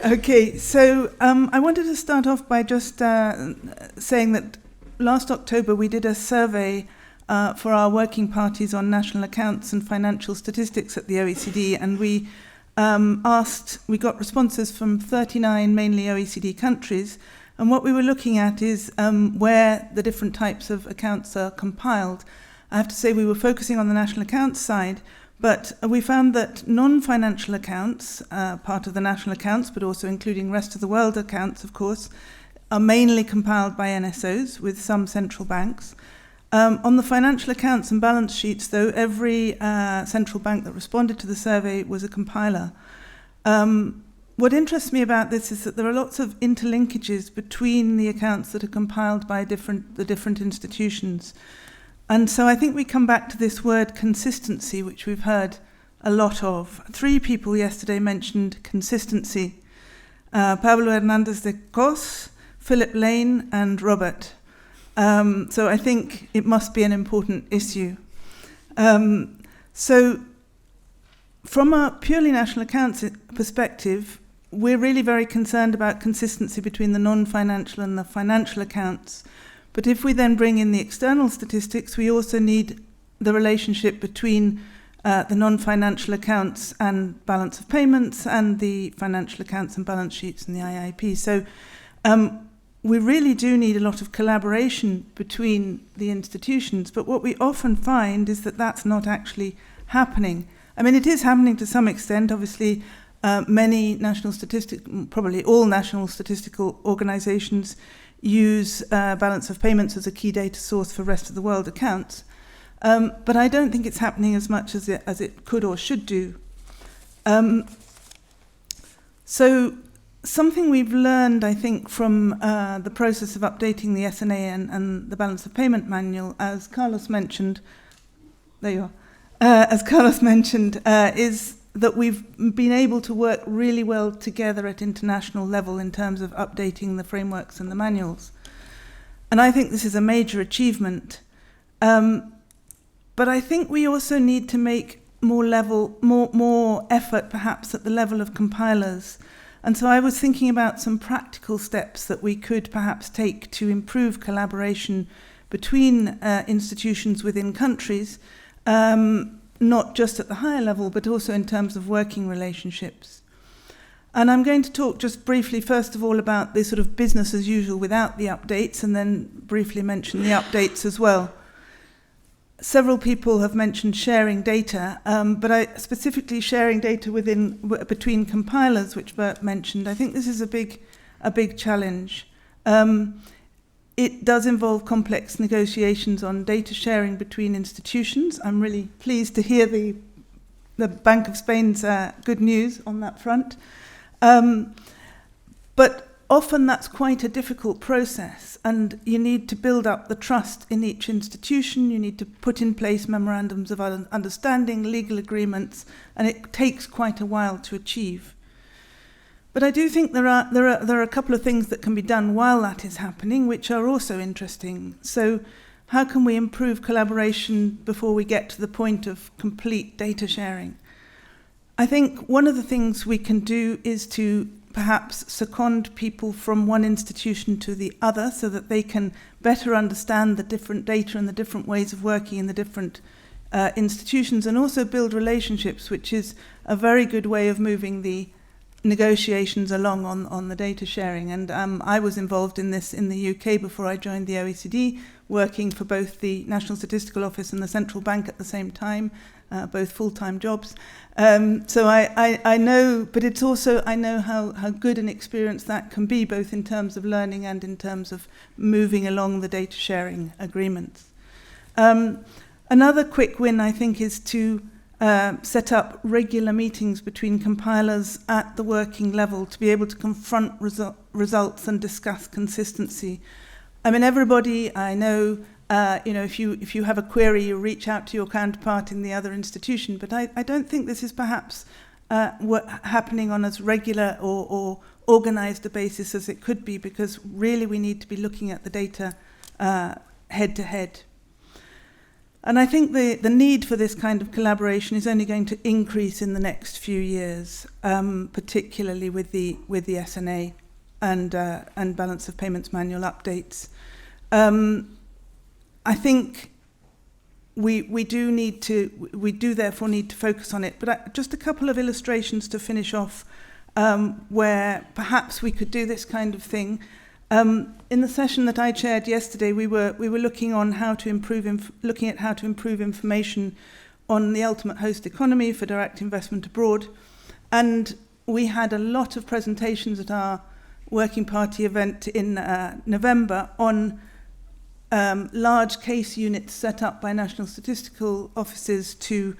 Okay, so I wanted to start off by just saying that last October we did a survey for our working parties on national accounts and financial statistics at the OECD, and we got responses from 39 mainly OECD countries, and what we were looking at is where the different types of accounts are compiled. I have to say we were focusing on the national accounts side, but we found that non-financial accounts, part of the national accounts, but also including rest of the world accounts, of course, are mainly compiled by NSOs with some central banks. On the financial accounts and balance sheets, though, every central bank that responded to the survey was a compiler. What interests me about this is that there are lots of interlinkages between the accounts that are compiled by the different institutions. And so I think we come back to this word consistency, which we've heard a lot of. 3 people yesterday mentioned consistency. Pablo Hernandez de Cos, Philip Lane, and Robert. So I think it must be an important issue. So from a purely national accounts perspective, we're really very concerned about consistency between the non-financial and the financial accounts. But if we then bring in the external statistics, we also need the relationship between the non-financial accounts and balance of payments and the financial accounts and balance sheets and the IIP. So we really do need a lot of collaboration between the institutions, but what we often find is that that's not actually happening. I mean, it is happening to some extent. Obviously, many national probably all national statistical organizations use balance of payments as a key data source for rest of the world accounts. But I don't think it's happening as much as it could or should do. So something we've learned, I think, from the process of updating the SNA and the balance of payment manual, as Carlos mentioned, there you are, as Carlos mentioned, is that we've been able to work really well together at international level in terms of updating the frameworks and the manuals. And I think this is a major achievement. But I think we also need to make more effort perhaps at the level of compilers. And so I was thinking about some practical steps that we could perhaps take to improve collaboration between institutions within countries, not just at the higher level, but also in terms of working relationships. And I'm going to talk just briefly, first of all, about the sort of business as usual without the updates, and then briefly mention the updates as well. Several people have mentioned sharing data, but specifically sharing data between compilers, which Bert mentioned. I think this is a big challenge. it does involve complex negotiations on data sharing between institutions. I'm really pleased to hear the Bank of Spain's good news on that front. But often that's quite a difficult process, and you need to build up the trust in each institution. You need to put in place memorandums of understanding, legal agreements, and it takes quite a while to achieve. But I do think there are a couple of things that can be done while that is happening, which are also interesting. So how can we improve collaboration before we get to the point of complete data sharing? I think one of the things we can do is to perhaps second people from one institution to the other so that they can better understand the different data and the different ways of working in the different institutions, and also build relationships, which is a very good way of moving the negotiations along on the data sharing. And I was involved in this in the UK before I joined the OECD, working for both the National Statistical Office and the Central Bank at the same time, both full-time jobs. So I know, but it's also, I know how good an experience that can be, both in terms of learning and in terms of moving along the data sharing agreements. Another quick win, I think, is to set up regular meetings between compilers at the working level to be able to confront results and discuss consistency. I mean, everybody I know, if you have a query, you reach out to your counterpart in the other institution. But I don't think this is perhaps happening on as regular or organised a basis as it could be, because really we need to be looking at the data head to head. And I think the need for this kind of collaboration is only going to increase in the next few years, particularly with the SNA and balance of payments manual updates. I think we do therefore need to focus on it. But just a couple of illustrations to finish off, where perhaps we could do this kind of thing. In the session that I chaired yesterday, we were looking at how to improve information on the ultimate host economy for direct investment abroad, and we had a lot of presentations at our working party event in November on large case units set up by national statistical offices to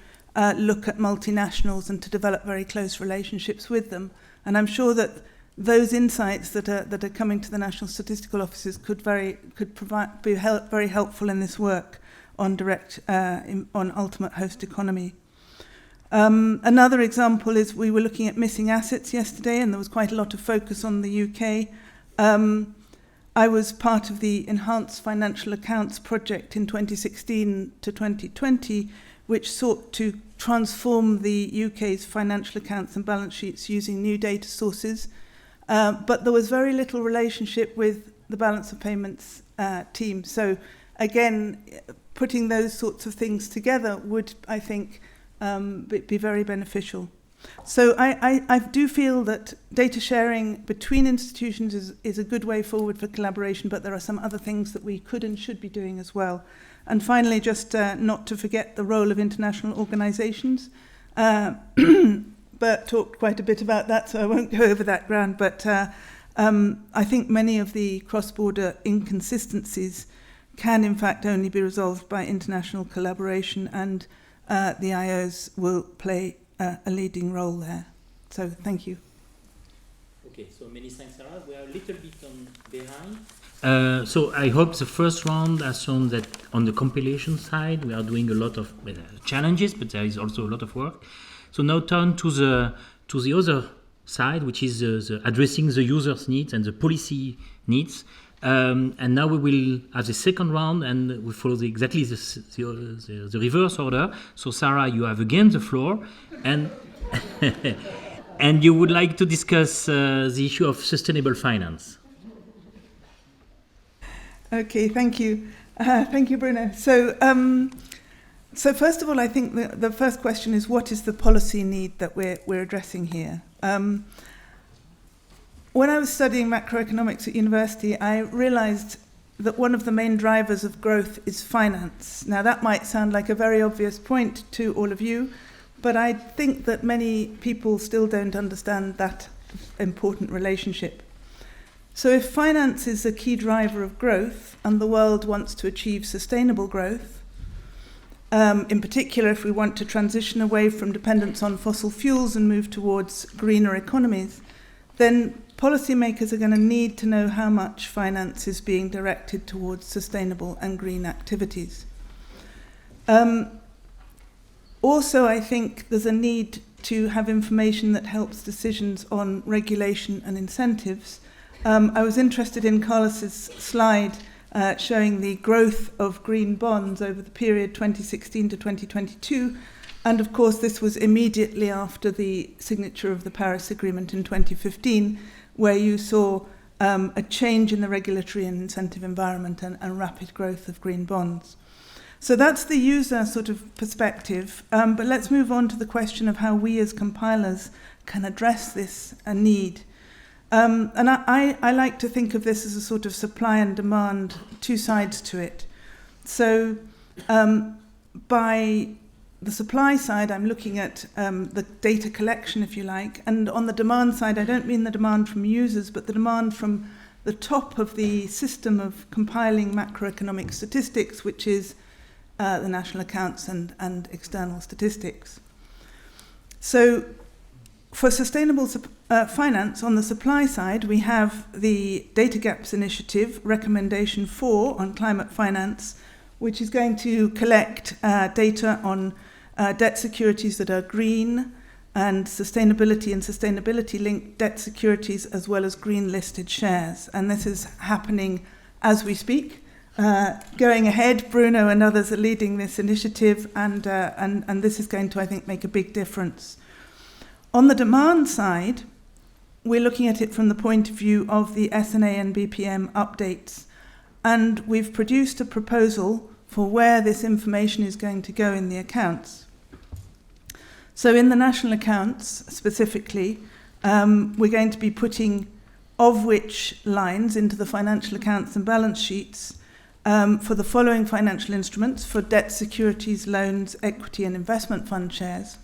look at multinationals and to develop very close relationships with them. And I'm sure that those insights that are coming to the national statistical offices could be very helpful in this work on on ultimate host economy. Another example is we were looking at missing assets yesterday, and there was quite a lot of focus on the UK. I was part of the Enhanced Financial Accounts project in 2016 to 2020, which sought to transform the UK's financial accounts and balance sheets using new data sources. But there was very little relationship with the balance of payments team. So again, putting those sorts of things together would, I think, be very beneficial. So I do feel that data sharing between institutions is a good way forward for collaboration, but there are some other things that we could and should be doing as well. And finally, just not to forget the role of international organizations. Bert talked quite a bit about that, so I won't go over that ground. But I think many of the cross-border inconsistencies can, in fact, only be resolved by international collaboration, and the IOs will play a leading role there. So thank you. Okay, so many thanks, Sarah. We are a little bit behind. So I hope the first round has shown that on the compilation side, we are doing a lot of challenges, but there is also a lot of work. So now turn to the other side, which is the addressing the users' needs and the policy needs. And now we will have the second round, and we follow exactly the reverse order. So Sarah, you have again the floor, and and you would like to discuss the issue of sustainable finance. Okay, thank you. Thank you, Bruno. So first of all, I think the first question is, what is the policy need that we're addressing here? When I was studying macroeconomics at university, I realized that one of the main drivers of growth is finance. Now, that might sound like a very obvious point to all of you, but I think that many people still don't understand that important relationship. So if finance is a key driver of growth and the world wants to achieve sustainable growth, in particular if we want to transition away from dependence on fossil fuels and move towards greener economies, then policymakers are going to need to know how much finance is being directed towards sustainable and green activities. Also, I think there's a need to have information that helps decisions on regulation and incentives. I was interested in Carlos's slide showing the growth of green bonds over the period 2016 to 2022. And of course, this was immediately after the signature of the Paris Agreement in 2015, where you saw a change in the regulatory and incentive environment and rapid growth of green bonds. So that's the user sort of perspective. But let's move on to the question of how we as compilers can address this need. And I like to think of this as a sort of supply and demand, two sides to it. So by the supply side, I'm looking at the data collection, if you like. And on the demand side, I don't mean the demand from users, but the demand from the top of the system of compiling macroeconomic statistics, which is the national accounts and external statistics. So for sustainable finance, on the supply side, we have the Data Gaps Initiative, Recommendation 4 on climate finance, which is going to collect data on debt securities that are green and sustainability-linked debt securities, as well as green-listed shares. And this is happening as we speak. Going ahead, Bruno and others are leading this initiative, and this is going to, I think, make a big difference. On the demand side, we're looking at it from the point of view of the SNA and BPM updates, and we've produced a proposal for where this information is going to go in the accounts. So in the national accounts, specifically, we're going to be putting of which lines into the financial accounts and balance sheets for the following financial instruments: for debt securities, loans, equity and investment fund shares.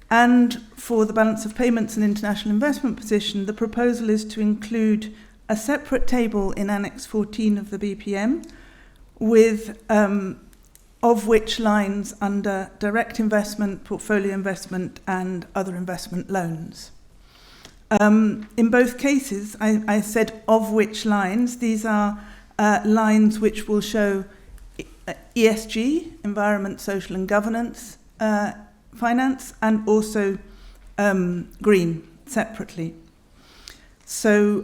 And for the balance of payments and international investment position, the proposal is to include a separate table in Annex 14 of the BPM with of which lines under direct investment, portfolio investment and other investment loans. In both cases, I said of which lines. These are lines which will show ESG, environment, social and governance, finance, and also green separately. So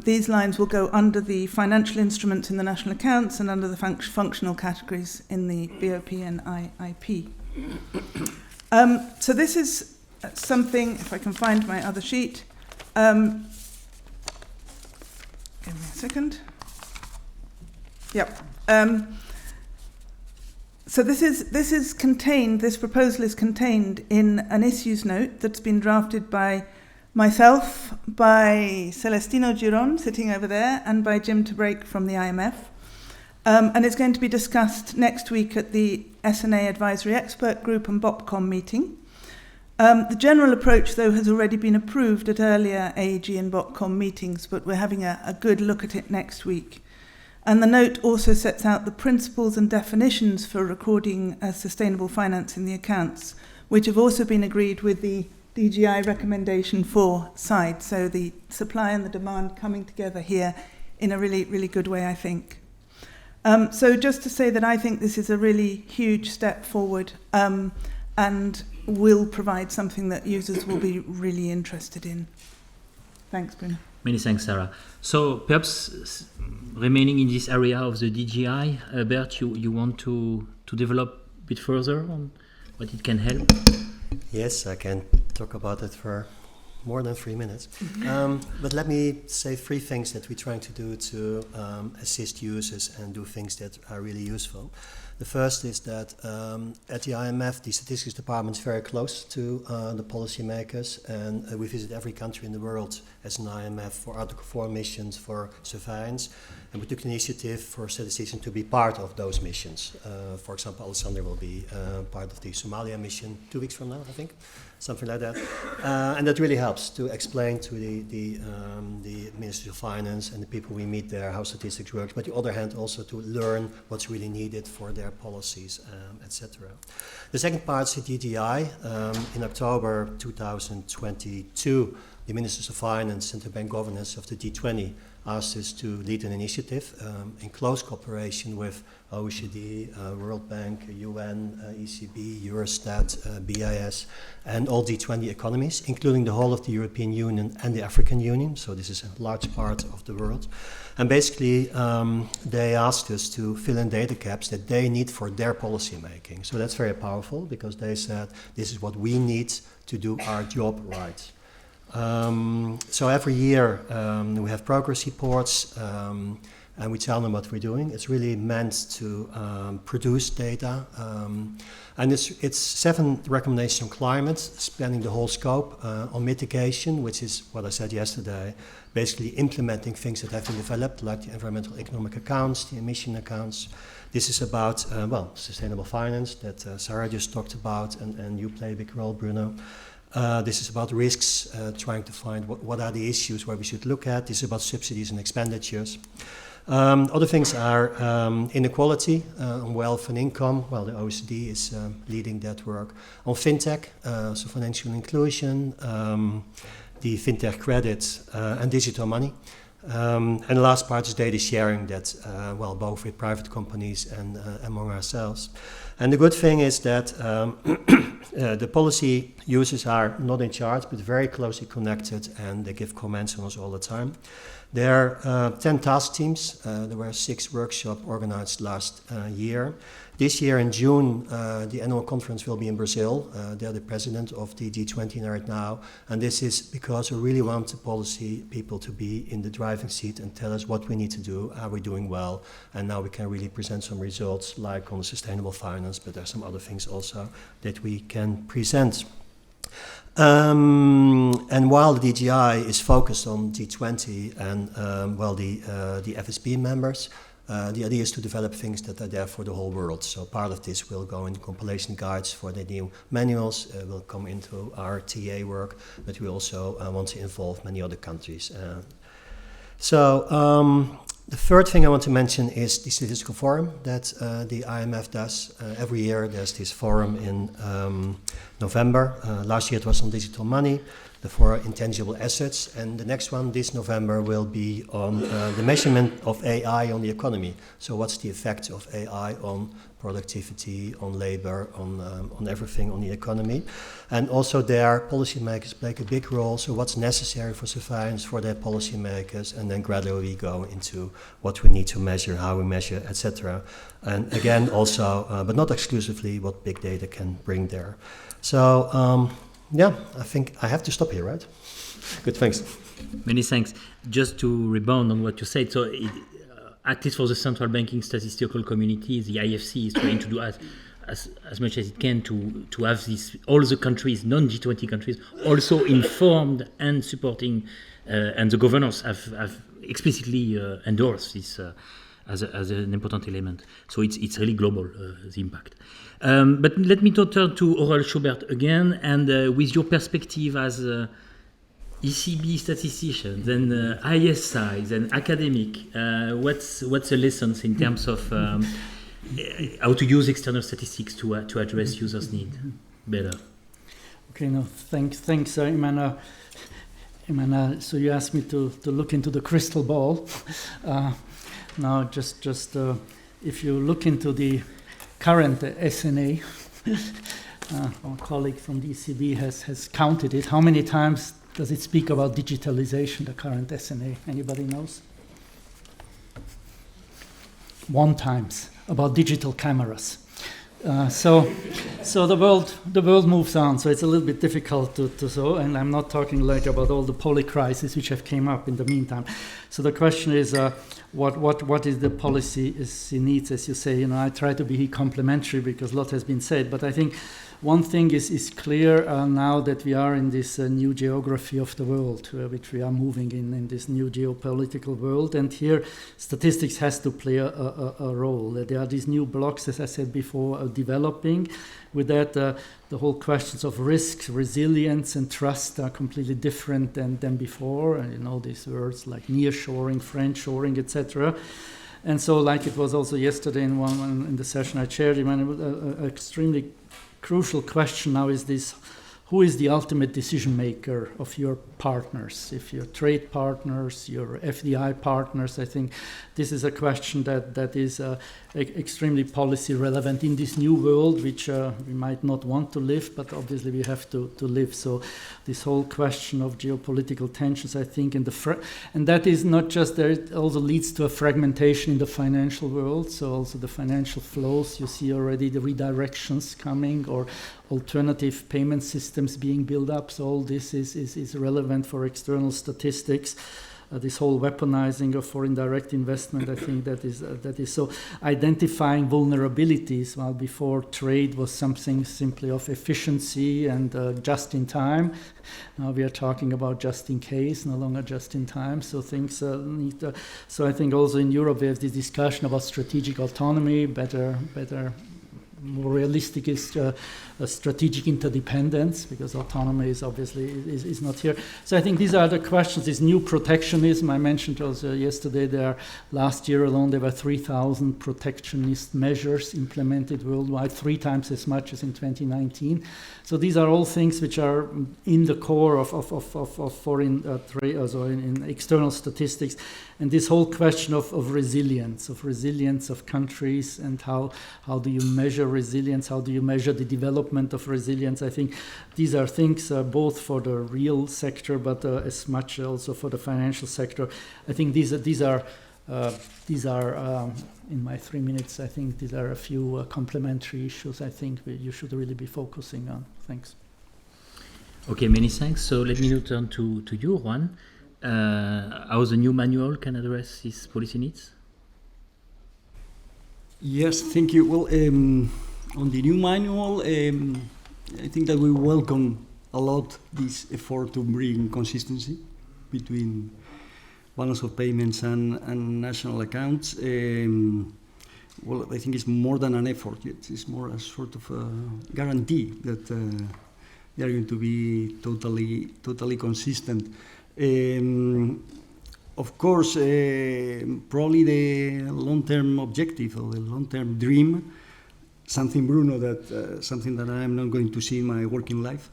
these lines will go under the financial instruments in the national accounts and under the functional categories in the BOP and IIP. So this is something, if I can find my other sheet. Give me a second. Yep. So this proposal is contained in an issues note that's been drafted by myself, by Celestino Giron, sitting over there, and by Jim Tabrake from the IMF. And it's going to be discussed next week at the SNA Advisory Expert Group and BOPCOM meeting. The general approach, though, has already been approved at earlier AEG and BOPCOM meetings, but we're having a good look at it next week. And the note also sets out the principles and definitions for recording sustainable finance in the accounts, which have also been agreed with the DGI recommendation 4 side. So the supply and the demand coming together here in a really, really good way, I think. So just to say that I think this is a really huge step forward and will provide something that users will be really interested in. Thanks, Bruno. Many thanks, Sarah. So perhaps remaining in this area of the DGI, Bert, you want to develop a bit further on what it can help? Yes, I can talk about it for more than 3 minutes. But let me say 3 things that we're trying to do to assist users and do things that are really useful. The first is that at the IMF, the statistics department is very close to the policymakers, and we visit every country in the world as an IMF for Article 4 missions, for surveillance, and we took the initiative for statisticians to be part of those missions. For example, Alessandra will be part of the Somalia mission 2 weeks from now, I think, something like that. And that really helps to explain to the Ministry of Finance and the people we meet there how statistics works, but on the other hand also to learn what's really needed for their policies, etc. The second part is the DDI. In October 2022, the Ministers of Finance and the bank governors of the G20 asked us to lead an initiative in close cooperation with OECD, World Bank, UN, ECB, Eurostat, BIS, and all G20 economies, including the whole of the European Union and the African Union. So this is a large part of the world. And basically, they asked us to fill in data gaps that they need for their policy making. So that's very powerful, because they said, this is what we need to do our job right. So every year we have progress reports, and we tell them what we're doing. It's really meant to produce data, and it's 7 recommendations on climate, spanning the whole scope, on mitigation, which is what I said yesterday, basically implementing things that have been developed, like the environmental economic accounts, the emission accounts. This is about, sustainable finance that Sarah just talked about, and you play a big role, Bruno. This is about risks, trying to find what are the issues where we should look at. This is about subsidies and expenditures. Other things are inequality on wealth and income. Well, the OECD is leading that work. On fintech, so financial inclusion, the fintech credits, and digital money. And the last part is data sharing, that, both with private companies and among ourselves. And the good thing is that the policy users are not in charge, but very closely connected, and they give comments on us all the time. There are 10 task teams. There were 6 workshops organized last year. This year in June, the annual conference will be in Brazil. They're the president of the G20 right now. And this is because we really want the policy people to be in the driving seat and tell us what we need to do, are we doing well. And now we can really present some results, like on sustainable finance, but there are some other things also that we can present. And while the DGI is focused on G20 and the FSB members, the idea is to develop things that are there for the whole world. So part of this will go into compilation guides for the new manuals, will come into our TA work, but we also want to involve many other countries. The third thing I want to mention is the Statistical Forum that the IMF does. Every year there's this forum in November. Last year it was on digital money, the 4 intangible assets, and the next one this November will be on the measurement of AI on the economy. So what's the effect of AI on productivity, on labor, on everything, on the economy. And also there, policymakers play a big role. So what's necessary for surveillance for their policymakers, and then gradually go into what we need to measure, how we measure, etc. And again, also, but not exclusively, what big data can bring there. So I think I have to stop here, right? Good, thanks. Many thanks. Just to rebound on what you said, so at least for the central banking statistical community, the IFC is trying to do as much as it can to have this, all the countries, non-G20 countries, also informed and supporting, and the governors have explicitly endorsed this as an important element. So it's really global, the impact. But let me turn to Aurel Schubert again, and with your perspective as ECB statisticians and ISIs and academic, what's the lessons in terms of how to use external statistics to address users' need better? Okay, no, thanks, Imana. So you asked me to look into the crystal ball. Now, just if you look into the current SNA, our colleague from the ECB has counted it. How many times does it speak about digitalization, the current SNA? Anybody knows? 1 time, about digital cameras. So the world moves on. So it's a little bit difficult to so. And I'm not talking like about all the polycrises which have came up in the meantime. So the question is, what is the policy needs? As you say, I try to be complimentary because a lot has been said. But I think one thing is clear now that we are in this new geography of the world, which we are moving in this new geopolitical world. And here, statistics has to play a role. There are these new blocks, as I said before, developing. With that, the whole questions of risk, resilience, and trust are completely different than before. And these words like nearshoring, friendshoring, etc. And so, like it was also yesterday in the session I chaired, an extremely crucial question now is this: who is the ultimate decision maker of your partners? If your trade partners, your FDI partners, I think this is a question that is extremely policy relevant in this new world, which we might not want to live, but obviously we have to live. So this whole question of geopolitical tensions, I think, and that is not just there, it also leads to a fragmentation in the financial world. So also the financial flows, you see already the redirections coming or alternative payment systems being built up. So all this is relevant for external statistics. This whole weaponizing of foreign direct investment, I think that is so identifying vulnerabilities, while before trade was something simply of efficiency and just in time. Now we are talking about just in case, no longer just in time. So things need to, so I think also in Europe we have this discussion about strategic autonomy, better. More realistic is a strategic interdependence, because autonomy is obviously is not here. So I think these are the questions. This new protectionism I mentioned also yesterday. Last year alone there were 3,000 protectionist measures implemented worldwide, 3 times as much as in 2019. So these are all things which are in the core of foreign trade, also in external statistics, and this whole question of resilience of countries, and how do you measure resilience? How do you measure the development of resilience? I think these are things both for the real sector, but as much also for the financial sector. I think these are in my 3 minutes. I think these are a few complementary issues. I think you should really be focusing on. Thanks. Okay, many thanks. So let me now turn to you, Juan. How the new manual can address these policy needs? Yes, thank you. Well, on the new manual, I think that we welcome a lot this effort to bring consistency between balance of payments and national accounts. Well, I think it's more than an effort. It's more a sort of a guarantee that they are going to be totally consistent. Of course, probably the long-term objective or the long-term dream, something that I am not going to see in my working life,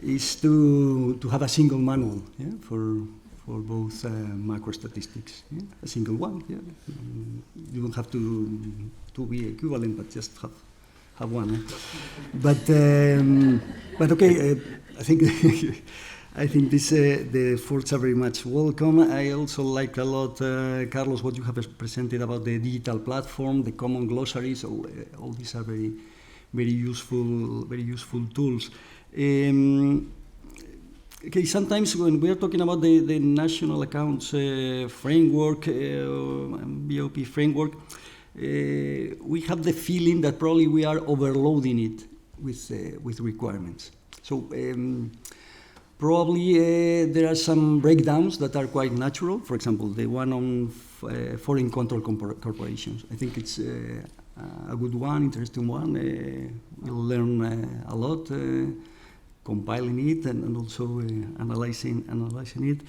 is to have a single manual, yeah, for both macro statistics, yeah? A single one. Yeah? You don't have to be equivalent, but just have one. Eh? But okay, I think the efforts are very much welcome. I also like a lot, Carlos, what you have presented about the digital platform, the common glossary. So all these are very, very useful tools. Okay, sometimes when we are talking about the national accounts framework, BOP framework, we have the feeling that probably we are overloading it with requirements. So probably there are some breakdowns that are quite natural. For example, the one on foreign control corporations. I think it's a good one, interesting one. We'll learn a lot. Compiling it and also analyzing it,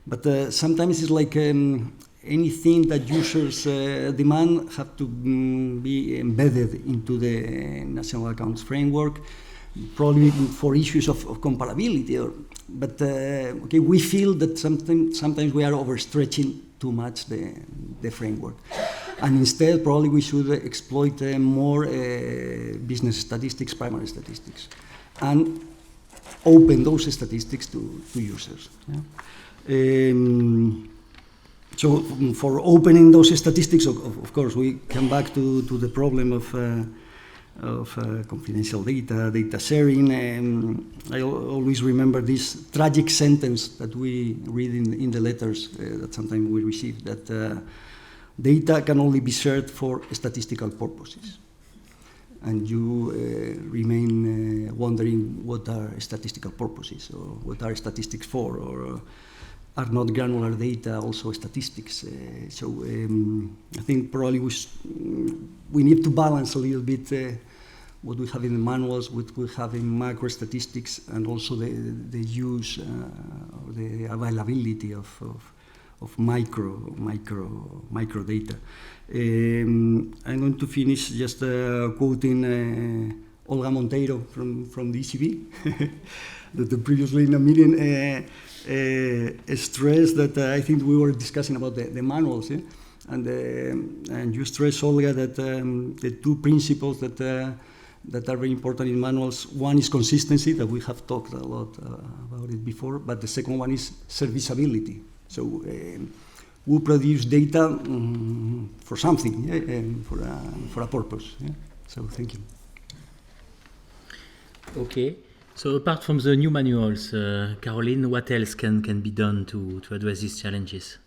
but sometimes it's like anything that users demand have to be embedded into the national accounts framework, probably for issues of comparability. But okay, we feel that sometimes we are overstretching too much the framework, and instead probably we should exploit more business statistics, primary statistics, and open those statistics to users. Yeah? So for opening those statistics, of course, we come back to the problem of confidential data sharing. I always remember this tragic sentence that we read in the letters that sometimes we receive, that data can only be shared for statistical purposes. And you remain wondering what are statistical purposes, or what are statistics for, or are not granular data also statistics? So I think probably we need to balance a little bit what we have in the manuals, what we have in macro statistics, and also the use or the availability of micro data. I'm going to finish just quoting Olga Monteiro from the ECB, that previously in a meeting stressed that I think we were discussing about the manuals, yeah? And you stress, Olga, that the two principles that are very important in manuals, one is consistency, that we have talked a lot about it before, but the second one is serviceability. So we produce data for something, yeah, for a purpose. Yeah? So thank you. Okay. So apart from the new manuals, Caroline, what else can be done to address these challenges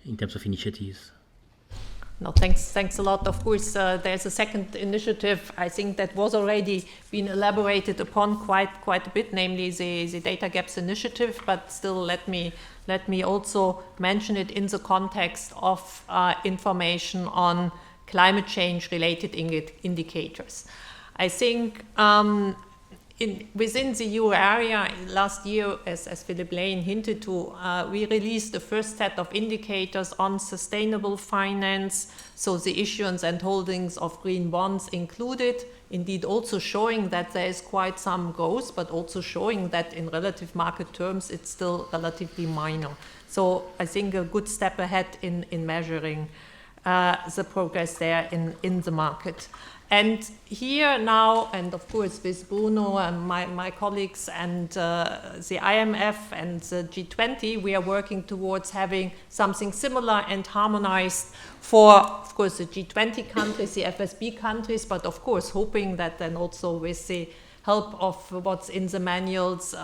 in terms of initiatives? No, thanks a lot. Of course, there's a second initiative, I think, that was already been elaborated upon quite a bit, namely the Data Gaps Initiative, but still let me also mention it in the context of information on climate change related indicators. I think within the euro area last year, as Philip Lane hinted to, we released the first set of indicators on sustainable finance, so the issuance and holdings of green bonds included, indeed also showing that there is quite some growth, but also showing that in relative market terms it's still relatively minor. So I think a good step ahead in measuring the progress there in the market. And here now, and of course with Bruno and my colleagues and the IMF and the G20, we are working towards having something similar and harmonized for, of course, the G20 countries, the FSB countries, but of course hoping that then also with the help of what's in the manuals,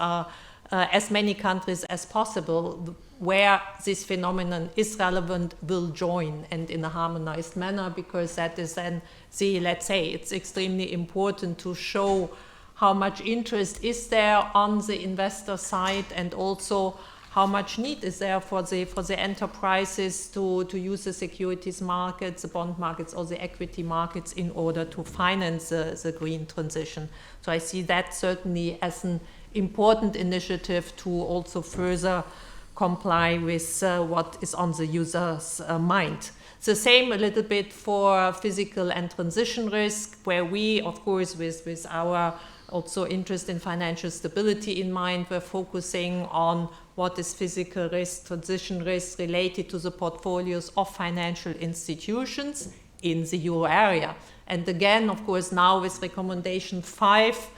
as many countries as possible where this phenomenon is relevant will join, and in a harmonized manner, because that is then let's say, it's extremely important to show how much interest is there on the investor side, and also how much need is there for the enterprises to use the securities markets, the bond markets, or the equity markets in order to finance the green transition. So I see that certainly as an important initiative to also further comply with what is on the user's mind. The same a little bit for physical and transition risk, where we, of course, with our also interest in financial stability in mind, we're focusing on what is physical risk, transition risk related to the portfolios of financial institutions in the euro area. And again, of course, now with recommendation 5,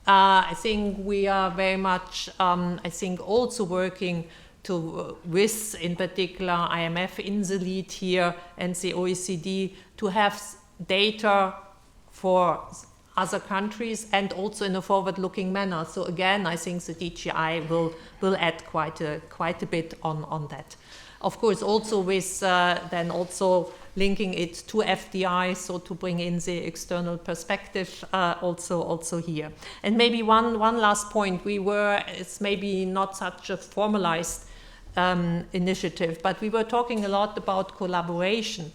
I think we are very much, I think, also working with, in particular, IMF in the lead here and the OECD, to have data for other countries and also in a forward-looking manner. So again, I think the DGI will add quite a bit on that. Of course, also with then also linking it to FDI, so to bring in the external perspective also here. And maybe one last point. It's maybe not such a formalized initiative, but we were talking a lot about collaboration.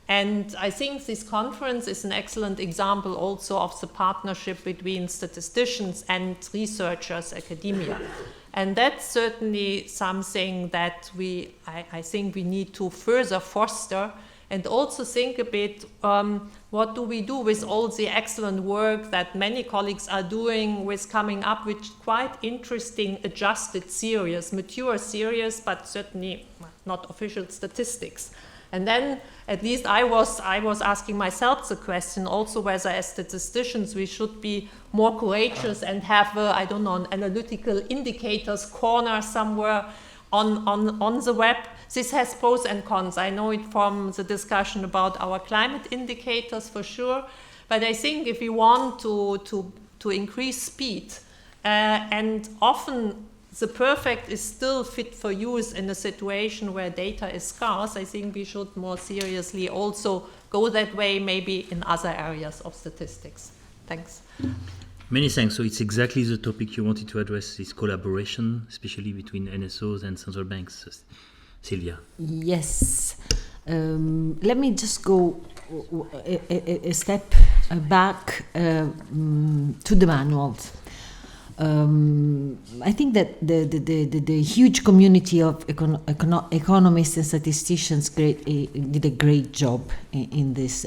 And I think this conference is an excellent example also of the partnership between statisticians and researchers, academia. And that's certainly something that I think we need to further foster, and also think a bit, what do we do with all the excellent work that many colleagues are doing with coming up with quite interesting adjusted series, mature series, but certainly not official statistics. And then at least I was asking myself the question also whether as statisticians we should be more courageous and have an analytical indicators corner somewhere on the web. This has pros and cons. I know it from the discussion about our climate indicators for sure, But I think if we want to increase speed, and often the perfect is still fit for use in a situation where data is scarce, I think we should more seriously also go that way, maybe in other areas of statistics. Thanks. Many thanks. So it's exactly the topic you wanted to address, this collaboration, especially between NSOs and central banks. Silvia. Yes. Let me just go a step back to the manuals. I think that the huge community of economists and statisticians did a great job in this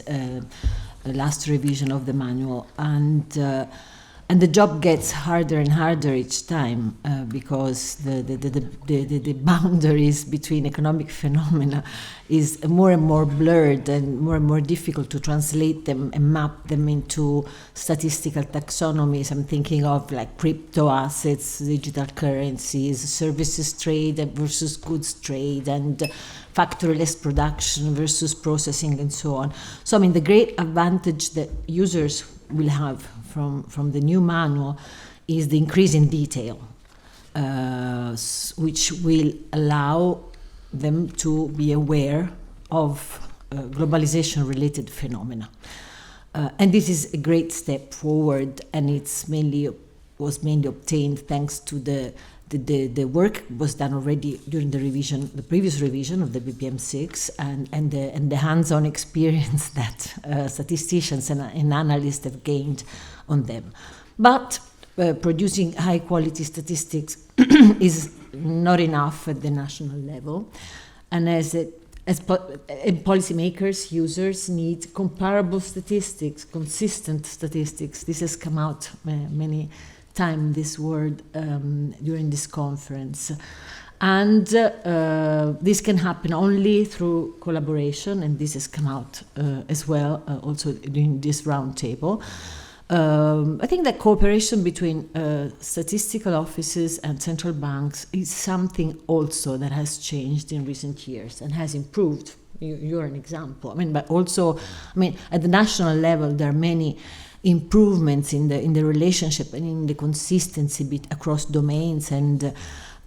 last revision of the manual, and the job gets harder and harder each time because the boundaries between economic phenomena is more and more blurred and more difficult to translate them and map them into statistical taxonomies. I'm thinking of like crypto assets, digital currencies, services trade versus goods trade, and factory-less production versus processing, and so on. So I mean, the great advantage that users will have from the new manual is the increase in detail, which will allow them to be aware of globalization-related phenomena. And this is a great step forward, and was mainly obtained thanks to the work was done already during the previous revision of the BPM6, and the hands-on experience that statisticians and analysts have gained on them. But producing high-quality statistics is not enough at the national level, and as policymakers, users need comparable statistics, consistent statistics. This has come out many times, this word, during this conference. And this can happen only through collaboration, and this has come out as well, also during this roundtable. I think that cooperation between statistical offices and central banks is something also that has changed in recent years and has improved. You're an example. I mean, but also, I mean, at the national level, there are many improvements in the relationship and in the consistency across domains and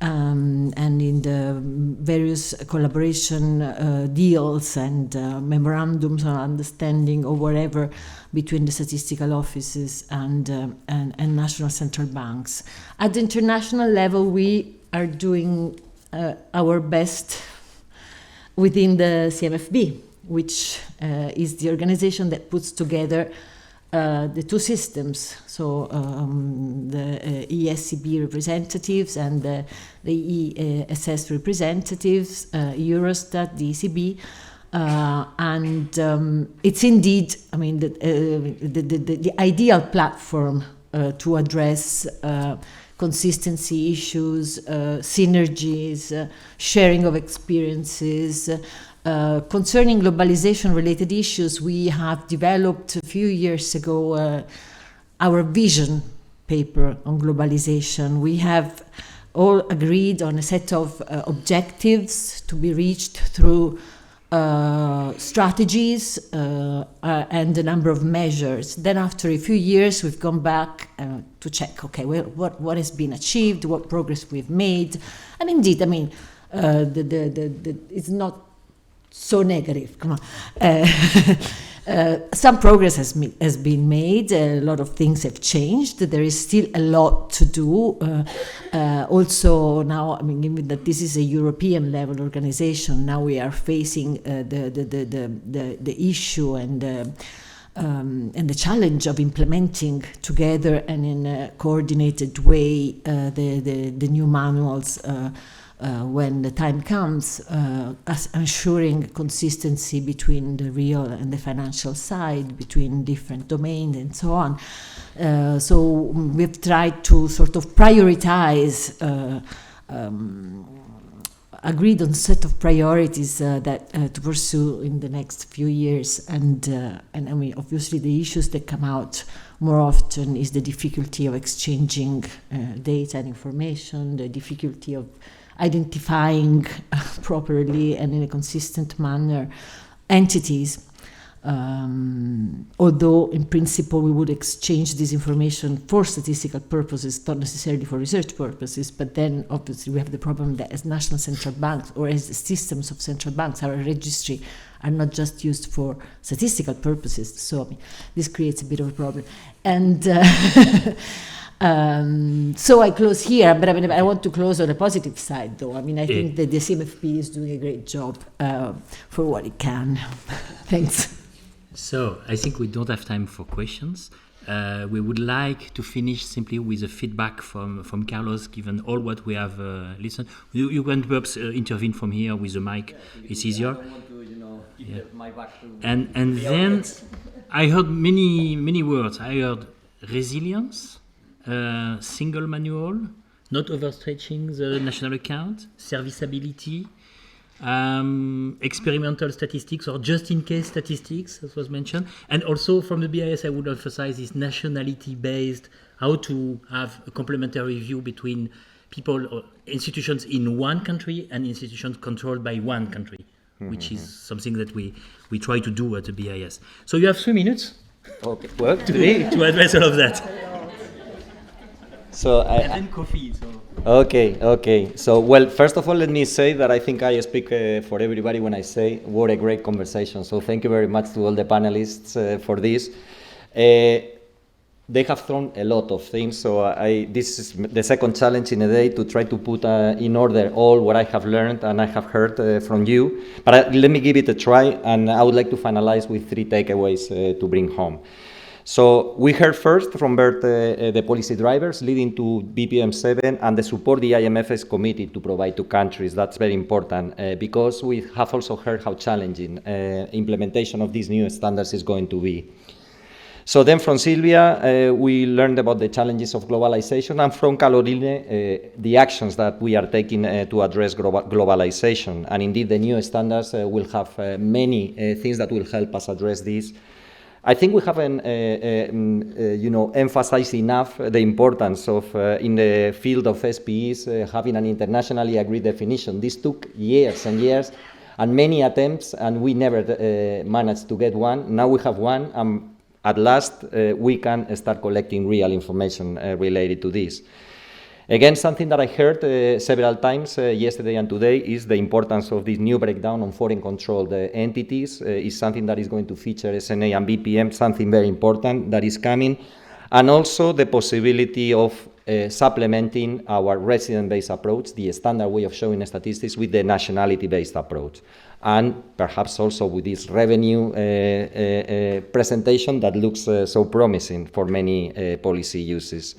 in the various collaboration deals and memorandums of understanding or whatever between the statistical offices and national central banks. At the international level, we are doing our best within the CMFB, which is the organization that puts together the two systems, so the ESCB representatives and the ESS representatives, Eurostat, the ECB, and it's indeed, I mean, the ideal platform to address consistency issues, synergies, sharing of experiences. Concerning globalization-related issues, we have developed a few years ago our vision paper on globalization. We have all agreed on a set of objectives to be reached through strategies and a number of measures. Then after a few years, we've gone back to check, okay, well, what has been achieved, what progress we've made. And indeed, I mean, it's not so negative, come on. Some progress has been made, a lot of things have changed, there is still a lot to do. Also now, I mean, given that this is a European level organization, now we are facing the issue and the challenge of implementing together and in a coordinated way the new manuals when the time comes, as ensuring consistency between the real and the financial side, between different domains and so on. So we've tried to sort of prioritize, agreed on a set of priorities that to pursue in the next few years. And I mean, obviously the issues that come out more often is the difficulty of exchanging data and information, the difficulty of identifying properly and in a consistent manner entities Although in principle we would exchange this information for statistical purposes, not necessarily for research purposes, but then obviously we have the problem that as national central banks or as systems of central banks, our registry are not just used for statistical purposes. So this creates a bit of a problem. And so I close here, but I mean, I want to close on a positive side, though. I mean, I think that the CMFP is doing a great job for what it can. Thanks. So I think we don't have time for questions. We would like to finish simply with a feedback from Carlos, given all what we have listened. You can perhaps intervene from here with the mic. It's easier. I don't want to, give the mic back to and then I heard many words. I heard resilience, single manual, not overstretching the national account, serviceability, experimental statistics or just-in-case statistics, as was mentioned. And also from the BIS, I would emphasize this nationality-based, how to have a complementary view between people or institutions in one country and institutions controlled by one country, which is something that we try to do at the BIS. So you have 3 minutes okay. Well, to address all of that. So And then coffee. So. Okay. So, well, first of all, let me say that I think I speak for everybody when I say what a great conversation. So thank you very much to all the panelists for this. They have thrown a lot of things, so this is the second challenge in a day to try to put in order all what I have learned and I have heard from you. But let me give it a try, and I would like to finalize with 3 takeaways to bring home. So we heard first from Bert the policy drivers leading to BPM7 and the support the IMF is committed to provide to countries. That's very important because we have also heard how challenging implementation of these new standards is going to be. So then from Silvia, we learned about the challenges of globalization, and from Caroline, the actions that we are taking to address globalization. And indeed, the new standards will have many things that will help us address this. I think we haven't, emphasized enough the importance of, in the field of SPEs, having an internationally agreed definition. This took years and years and many attempts, and we never managed to get one. Now we have one, and at last we can start collecting real information related to this. Again, something that I heard several times yesterday and today is the importance of this new breakdown on foreign controlled entities. Is something that is going to feature SNA and BPM, something very important that is coming. And also the possibility of supplementing our resident-based approach, the standard way of showing statistics, with the nationality-based approach. And perhaps also with this revenue presentation that looks so promising for many policy uses.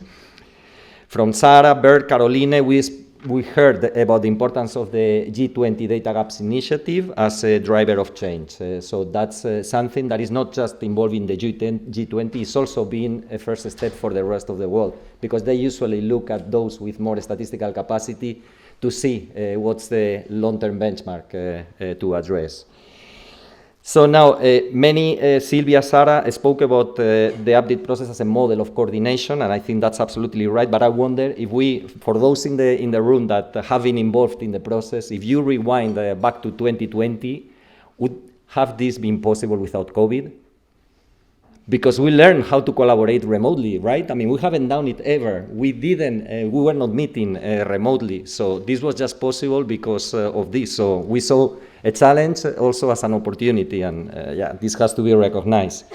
From Sarah, Bert, Caroline, we heard about the importance of the G20 Data Gaps Initiative as a driver of change. So that's something that is not just involving the G20, it's also being a first step for the rest of the world, because they usually look at those with more statistical capacity to see what's the long-term benchmark to address. So now, Silvia, Sarah spoke about the update process as a model of coordination, and I think that's absolutely right. But I wonder if for those in the room that have been involved in the process, if you rewind back to 2020, would have this been possible without COVID? Because we learned how to collaborate remotely, right? I mean, we haven't done it ever. We were not meeting remotely. So this was just possible because of this. So we saw a challenge also as an opportunity, and this has to be recognized.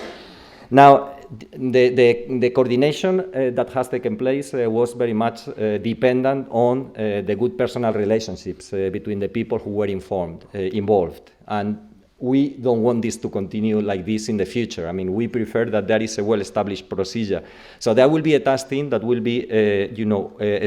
Now, the coordination that has taken place was very much dependent on the good personal relationships between the people who were involved. And we don't want this to continue like this in the future. I mean, we prefer that there is a well-established procedure. So there will be a task team that will be,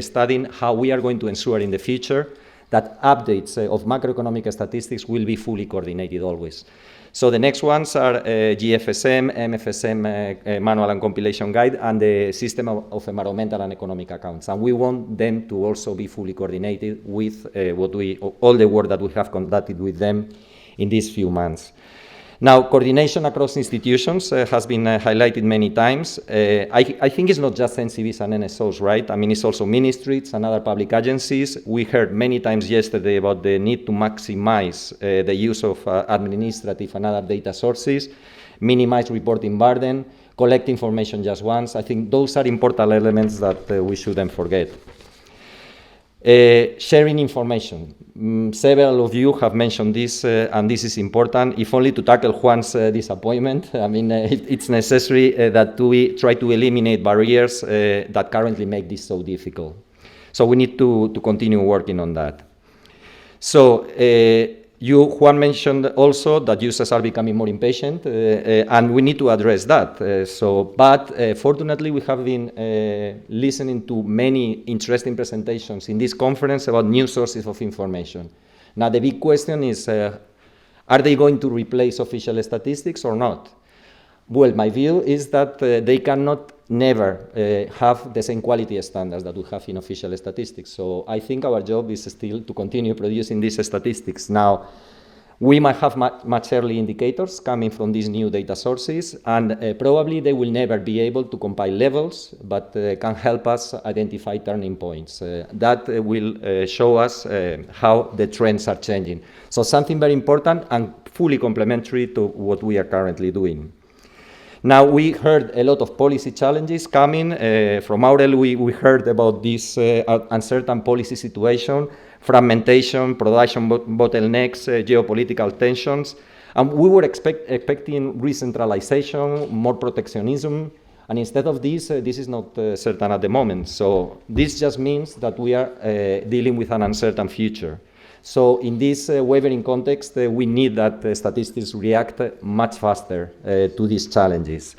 studying how we are going to ensure in the future that updates of macroeconomic statistics will be fully coordinated always. So the next ones are GFSM, MFSM manual and compilation guide, and the system of environmental and economic accounts. And we want them to also be fully coordinated with all the work that we have conducted with them in these few months. Now, coordination across institutions has been highlighted many times. I think it's not just NCBs and NSOs, right? I mean, it's also ministries and other public agencies. We heard many times yesterday about the need to maximize the use of administrative and other data sources. minimize reporting burden, collect information just once. I think those are important elements that we shouldn't forget. Sharing information. Several of you have mentioned this, and this is important, if only to tackle Juan's disappointment. I mean, it's necessary that we try to eliminate barriers that currently make this so difficult. So we need to continue working on that. So, Juan mentioned also that users are becoming more impatient, and we need to address that. But fortunately, we have been listening to many interesting presentations in this conference about new sources of information. Now, the big question is, are they going to replace official statistics or not? Well, my view is that they cannot never have the same quality standards that we have in official statistics. So I think our job is still to continue producing these statistics. Now, we might have much early indicators coming from these new data sources, and probably they will never be able to compile levels, but can help us identify turning points. That will show us how the trends are changing. So something very important and fully complementary to what we are currently doing. Now, we heard a lot of policy challenges coming. From Aurel, we heard about this uncertain policy situation, fragmentation, production bottlenecks, geopolitical tensions. And we were expecting re-centralization, more protectionism. And instead of this, this is not certain at the moment. So this just means that we are dealing with an uncertain future. So in this wavering context, we need that statistics react much faster to these challenges.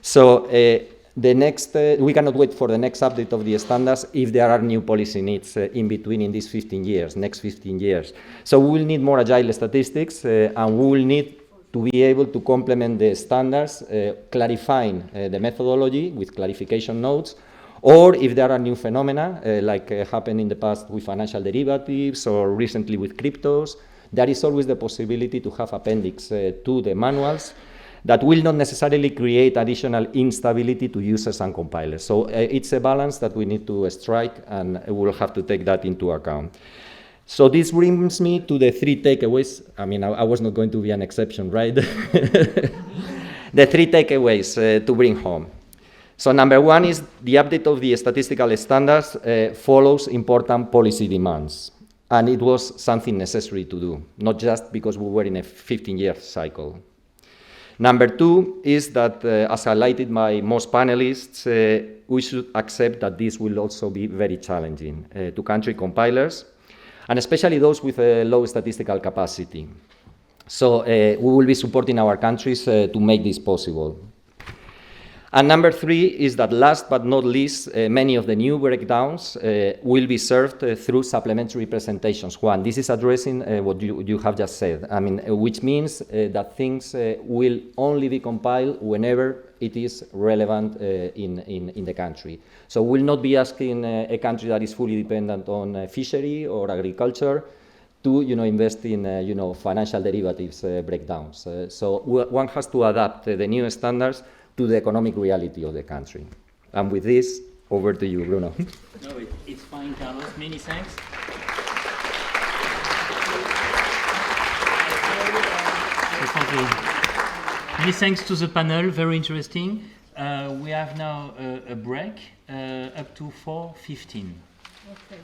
So we cannot wait for the next update of the standards if there are new policy needs in between in these 15 years, next 15 years. So we will need more agile statistics, and we will need to be able to complement the standards, clarifying the methodology with clarification notes, or if there are new phenomena, like happened in the past with financial derivatives or recently with cryptos, there is always the possibility to have appendix to the manuals that will not necessarily create additional instability to users and compilers. So it's a balance that we need to strike, and we'll have to take that into account. So this brings me to the 3 takeaways. I mean, I was not going to be an exception, right? The 3 takeaways to bring home. So number 1 is the update of the statistical standards follows important policy demands. And it was something necessary to do, not just because we were in a 15-year cycle. Number 2 is that, as highlighted by most panelists, we should accept that this will also be very challenging to country compilers, and especially those with a low statistical capacity. So we will be supporting our countries to make this possible. And number 3 is that, last but not least, many of the new breakdowns will be served through supplementary presentations. Juan, this is addressing what you have just said. I mean, which means that things will only be compiled whenever it is relevant in the country. So we'll not be asking a country that is fully dependent on fishery or agriculture to invest in financial derivatives breakdowns. So one has to adapt the new standards to the economic reality of the country. And with this, over to you, Bruno. No, it's fine, Carlos. Many thanks. Many thanks to the panel, very interesting. We have now a break up to 4:15. Okay.